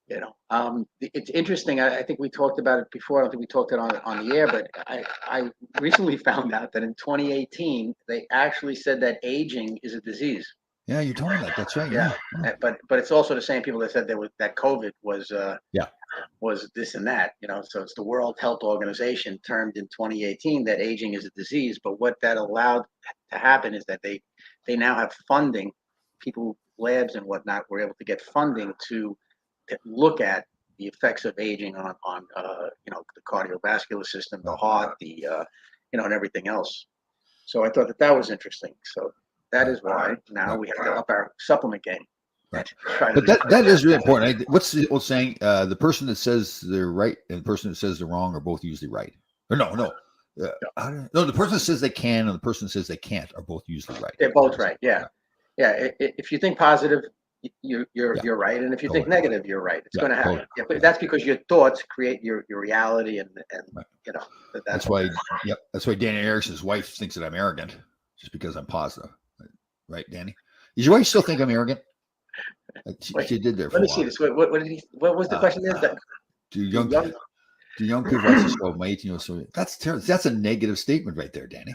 S2: You know, it's interesting. I think we talked about it before. I don't think we talked it on the air, but I recently found out that in 2018 they actually said that aging is a disease.
S1: Yeah, you told me that. That's right.
S2: Yeah. But it's also the same people that said that COVID was was this and that, you know. So it's the World Health Organization termed in 2018 that aging is a disease. But what that allowed to happen is that they now have funding. People, labs and whatnot, were able to get funding to look at the effects of aging on the cardiovascular system, the heart, and everything else. So I thought that was interesting. So that is why now we have to up our supplement game.
S1: Right. But that is really important. What's the old saying? The person that says they're right and the person that says they're wrong are both usually right. Or no. No, the person that says they can and the person that says they can't are both usually right.
S2: They're both right. Yeah. If you think positive, you're right, and if you think negative, you're right. It's going to happen. Yeah, but that's because your thoughts create your reality, and
S1: right. That's why. Yep. That's why Danny Erickson's wife thinks that I'm arrogant, just because I'm positive. Right, Danny? Does your wife still think I'm arrogant? She did there.
S2: Let me see this. What did he? What was the question?
S1: Do young people watch the show? My 18-year-old. So that's terrible. That's a negative statement right there, Danny,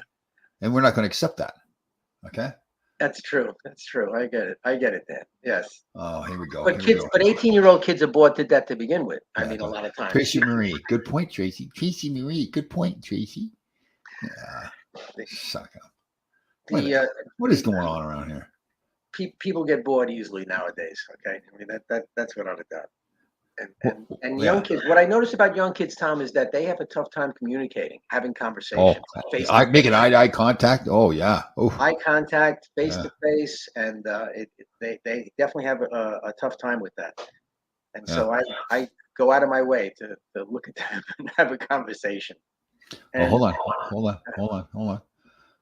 S1: and we're not going to accept that. Okay.
S2: That's true. I get it, Dan. Yes.
S1: Oh, here we go.
S2: But 18-year-old kids are bored to death to begin with. I mean, a lot of times.
S1: Tracy Marie, good point, Tracy. Tracy Marie, good point, Tracy. Yeah. Suck up. What is going on around here?
S2: People get bored easily nowadays. Okay, I mean that's without a doubt. And young kids. What I notice about young kids, Tom, is that they have a tough time communicating, having conversations.
S1: I making eye contact. Oh yeah.
S2: Eye contact, face to face, and they definitely have a tough time with that. And so I go out of my way to look at them and have a conversation. And,
S1: hold on.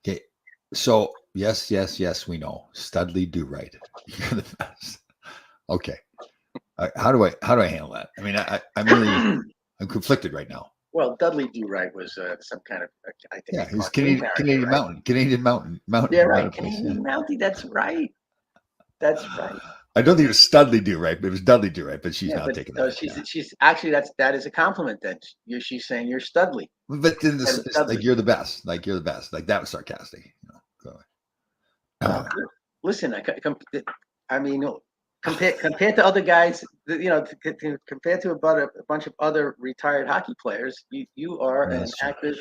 S1: Okay. So yes, we know. Studley do right. You're the best. Okay. How do I handle that? I mean, I'm conflicted right now.
S2: Well, Dudley Do Right was some kind of, I think.
S1: Yeah, he's Canadian Mountain.
S2: Yeah, right. Canadian Mountie. That's right.
S1: I don't think it was Studley Do Right, but it was Dudley Do Right. But she's not taking that.
S2: She's actually that is a compliment. Then she's saying you're Studley.
S1: But then like you're the best. Like you're the best. Like that was sarcastic.
S2: Listen, I mean. Compared to other guys, compared to about a bunch of other retired hockey players, you are an active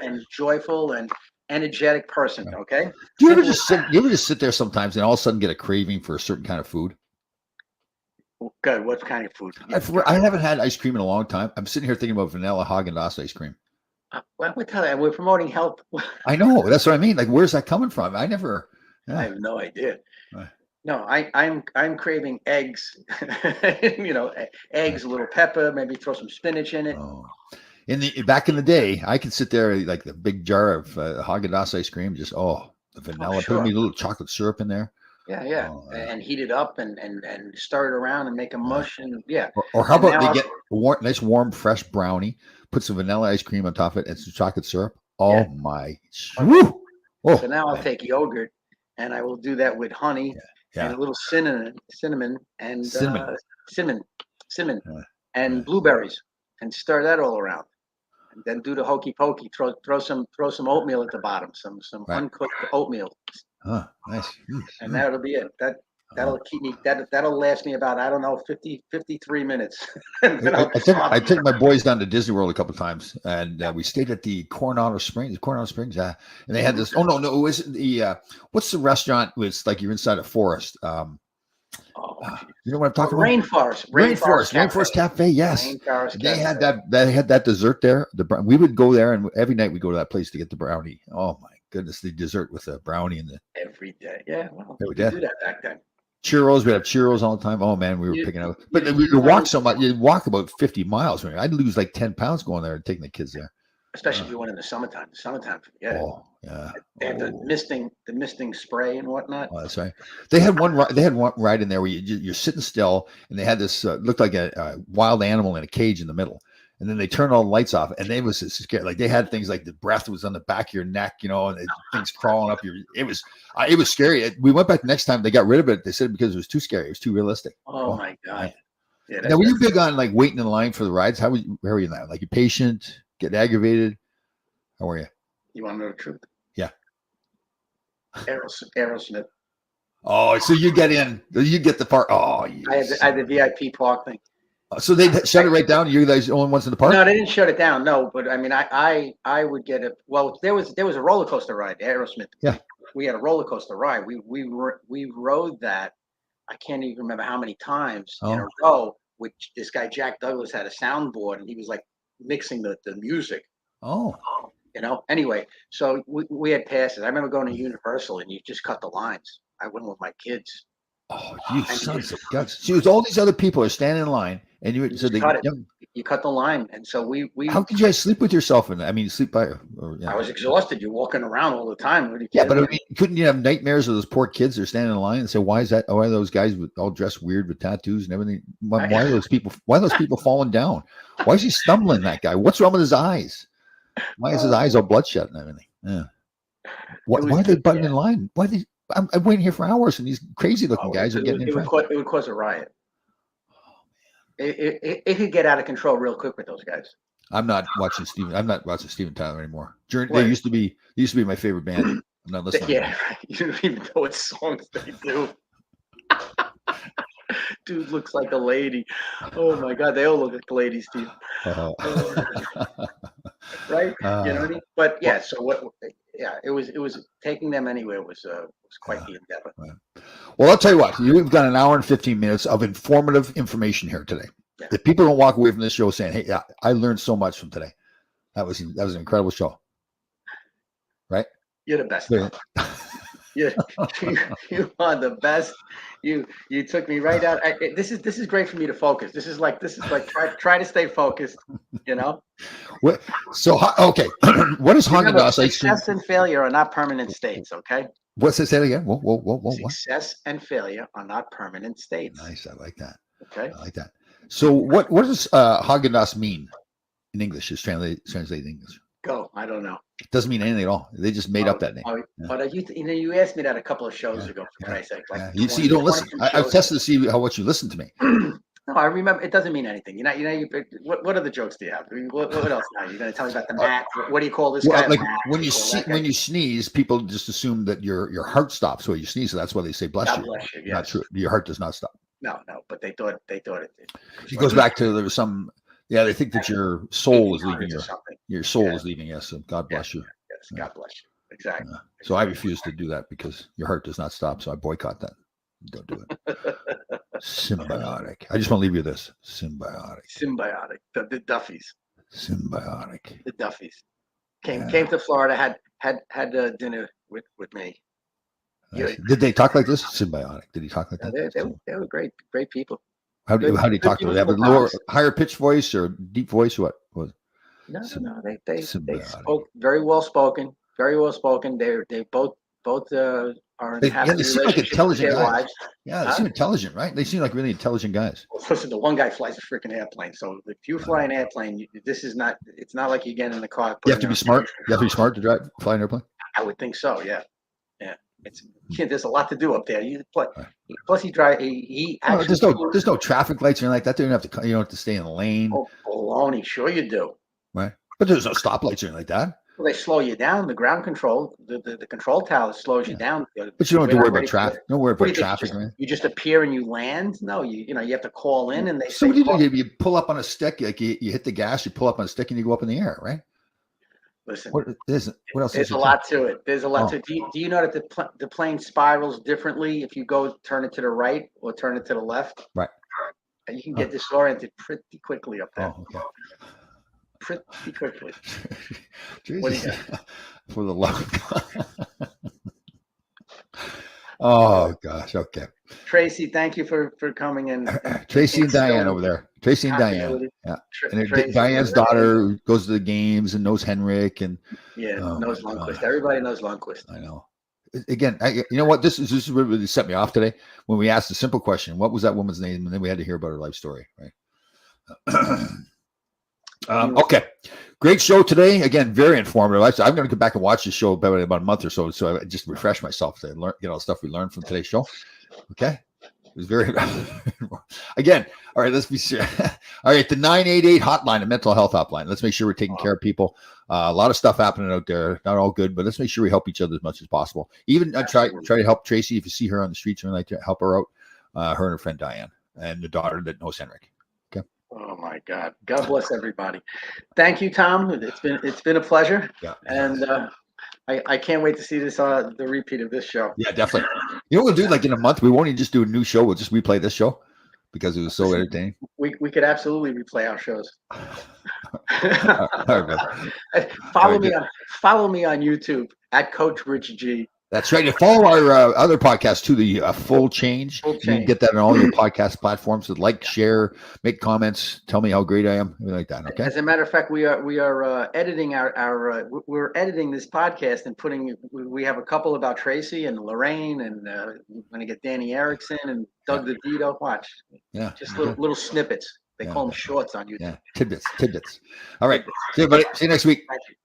S2: and joyful and energetic person. Okay.
S1: Do you ever just sit there sometimes and all of a sudden get a craving for a certain kind of food?
S2: Good. What kind of food?
S1: I haven't had ice cream in a long time. I'm sitting here thinking about vanilla Haagen-Dazs ice cream.
S2: Well, we're promoting health.
S1: I know. That's what I mean. Like, where's that coming from? I have
S2: no idea. No, I'm craving eggs. Eggs, a little pepper, maybe throw some spinach in it.
S1: Oh. Back in the day, I could sit there like the big jar of Haagen-Dazs ice cream, just the vanilla, put me a little chocolate syrup in there.
S2: Yeah, and heat it up and stir it around and make a mush
S1: Or how about they get a nice warm fresh brownie, put some vanilla ice cream on top of it and some chocolate syrup. Oh my! Woo! Oh,
S2: so now I'll take yogurt and I will do that with honey. And a little cinnamon and and blueberries, and stir that all around, and then do the hokey pokey. Throw some oatmeal at the bottom, some uncooked oatmeal.
S1: Oh, nice.
S2: And that'll be it. That'll keep me. That'll last me about 53 minutes.
S1: I took my boys down to Disney World a couple of times, and we stayed at the Coronado Springs. And they had this. Oh no, it was the what's the restaurant? It's like you're inside a forest. You know what I'm talking about? Rainforest Cafe. Yes, they had that. They had that dessert there. We would go there, and every night we go to that place to get the brownie. Oh my goodness, the dessert with the brownie and
S2: every day. Yeah, well, we did do that back then.
S1: Churros, we have churros all the time. Oh man, we were picking up. But we walk so much. You walk about 50 miles. I'd lose like 10 pounds going there and taking the kids there.
S2: Especially if you went in the summertime. Yeah.
S1: Oh yeah.
S2: They had the misting spray and whatnot.
S1: Oh, that's right. They had one ride in there where you're sitting still, and they had this looked like a wild animal in a cage in the middle. And then they turned all the lights off, and they was scared. Like they had things like the breath was on the back of your neck, and things crawling up your. It was scary. We went back the next time. They got rid of it. They said because it was too scary. It was too realistic.
S2: Oh my god!
S1: Yeah, now, were you big on like waiting in line for the rides? Where were you now? Like you patient, getting aggravated? How were you?
S2: You want to know the truth?
S1: Yeah.
S2: Aerosmith.
S1: Oh, so you get the park. Oh,
S2: I had the VIP park thing.
S1: So they shut it right down. You guys the only ones in the park?
S2: No, they didn't shut it down. No, but I mean, I would get it. Well, there was a roller coaster ride, Aerosmith.
S1: Yeah,
S2: we had a roller coaster ride. We rode that. I can't even remember how many times in a row which this guy Jack Douglas had a soundboard, and he was like mixing the music.
S1: Oh,
S2: Anyway, so we had passes. I remember going to Universal, and you just cut the lines. I went with my kids.
S1: oh, you sons of guts! See, all these other people are standing in line, and you so they.
S2: Cut it. You cut the line, and so we.
S1: How could you guys sleep with yourself? I mean, sleep by.
S2: I was exhausted. You're walking around all the time.
S1: Yeah, but I mean, couldn't you have nightmares of those poor kids that are standing in line and say, "Why is that? Why are those guys all dressed weird with tattoos and everything? Why are those people? Why are those people falling down? Why is he stumbling? That guy? What's wrong with his eyes? Why is his eyes all bloodshot and everything? Yeah. Why are they butting in line? Why did I'm waiting here for hours and these crazy looking guys are getting in front?
S2: It would cause a riot. It could get out of control real quick with those guys.
S1: I'm not watching Steven Tyler anymore. They used to be my favorite band. I'm not listening.
S2: Yeah, you don't even know what songs they do. Dude looks like a lady. Oh my God, they all look like ladies, Steve. Right? You know what I mean? But yeah, so what? Yeah, it was taking them anywhere was quite the endeavor.
S1: Right. Well, I'll tell you what. We've got an hour and 15 minutes of informative information here today. Yeah. If people don't walk away from this show saying, "Hey, yeah, I learned so much from today," that was an incredible show. Right?
S2: You're the best. You are the best. You took me right out. This is great for me to focus. This is like try to stay focused.
S1: So okay, what is Haagen-Dazs ice cream?
S2: Success and failure are not permanent states. Okay.
S1: What's it say again? Whoa.
S2: Success and failure are not permanent states.
S1: Nice. I like that.
S2: Okay.
S1: I like that. So what does Haagen-Dazs mean in English? Is translated in English.
S2: Go. I don't know.
S1: It doesn't mean anything at all. They just made up that name.
S2: But you asked me that a couple of shows ago. For Christ's sake.
S1: You see, you don't listen. I've tested to see how much you listen to me.
S2: No, I remember. It doesn't mean anything. What other jokes do you have? What else now? You're going to tell me about the mat? What do you call this guy?
S1: Like when you sneeze, people just assume that your heart stops when you sneeze. So that's why they say bless you.
S2: Bless you. Yes.
S1: Not true. Your heart does not stop.
S2: No, but they thought it did.
S1: It goes back to there was some. Yeah, they think that your soul is leaving your soul is leaving. Yes, so God bless you.
S2: Yes, God bless you. Exactly.
S1: So I refuse to do that because your heart does not stop. So I boycott that. Don't do it. Symbiotic. I just want to leave you with this. Symbiotic.
S2: The Duffies.
S1: Symbiotic.
S2: The Duffies came to Florida. Had dinner with me.
S1: Nice. Did they talk like this? Symbiotic. Did he talk like that?
S2: They were great people.
S1: How do you talk to them? They have a higher pitched voice or deep voice? What was?
S2: No. They spoke very well spoken. Very well spoken. They both are in happy
S1: they seem like intelligent guys.
S2: Wives.
S1: Yeah, they seem intelligent, right? They seem like really intelligent guys.
S2: Well, listen, the one guy flies a freaking airplane. So if you fly an airplane, it's not like you get in the car.
S1: You have to be smart. You have to be smart to fly an airplane.
S2: I would think so. Yeah. There's a lot to do up there. Plus he drive. He actually.
S1: There's no traffic lights or anything like that. You don't have to stay in the lane.
S2: Oh, baloney! Sure you do.
S1: Right, but there's no stoplights or anything like that.
S2: Well, they slow you down. The ground control, the control tower slows you down.
S1: But you don't have to worry about traffic. Don't worry about traffic.
S2: You just appear and you land. No, you have to call in and they.
S1: So what do? You pull up on a stick, like you hit the gas, you pull up on a stick, and you go up in the air, right?
S2: Listen,
S1: what else?
S2: There's a lot to it. There's a lot to it. Do you know that the plane spirals differently if you turn it to the right or turn it to the left?
S1: Right.
S2: And you can get disoriented pretty quickly up there.
S1: Oh, okay.
S2: Pretty quickly.
S1: What do you got? For the love of God. Oh gosh. Okay.
S2: Tracy, thank you for coming in.
S1: Tracy and Diane over there. Tracy and Diane. Yeah. And Diane's daughter goes to the games and knows Henrik and
S2: knows Lundqvist. Everybody knows Lundqvist.
S1: I know. Again, you know what? This is what really set me off today when we asked the simple question: what was that woman's name? And then we had to hear about her life story, right? Okay, great show today. Again, very informative. I'm going to go back and watch the show about a month or so I just refresh myself to learn, stuff we learned from today's show. Okay, it was very. Again, all right. Let's be serious. All right, the 988 hotline, a mental health hotline. Let's make sure we're taking care of people. A lot of stuff happening out there. Not all good, but let's make sure we help each other as much as possible. Even try to help Tracy if you see her on the streets or like to help her out. Her and her friend Diane and the daughter that knows Henrik.
S2: Oh my God! God bless everybody. Thank you, Tom. It's been a pleasure.
S1: Yeah.
S2: And I can't wait to see this the repeat of this show.
S1: Yeah, definitely. You know what we'll do? Like in a month, we won't even just do a new show. We'll just replay this show because it was so entertaining?
S2: We could absolutely replay our shows.
S1: All right, bud.
S2: Follow me on YouTube at Coach Rich G.
S1: That's right. And follow our other podcast too, the Full Change.
S2: Full
S1: You can
S2: Change.
S1: get that on all your podcast platforms. So like, share, make comments, tell me how great I am, everything like that. Okay.
S2: As a matter of fact, we are editing we're editing this podcast and we have a couple about Tracy and Lorraine, and we're going to get Danny Erickson and Doug DeVito. Watch.
S1: Yeah.
S2: Just little snippets. They call them shorts on YouTube.
S1: Yeah. Tidbits. All right. See you, buddy. See you next week.
S2: Thank you.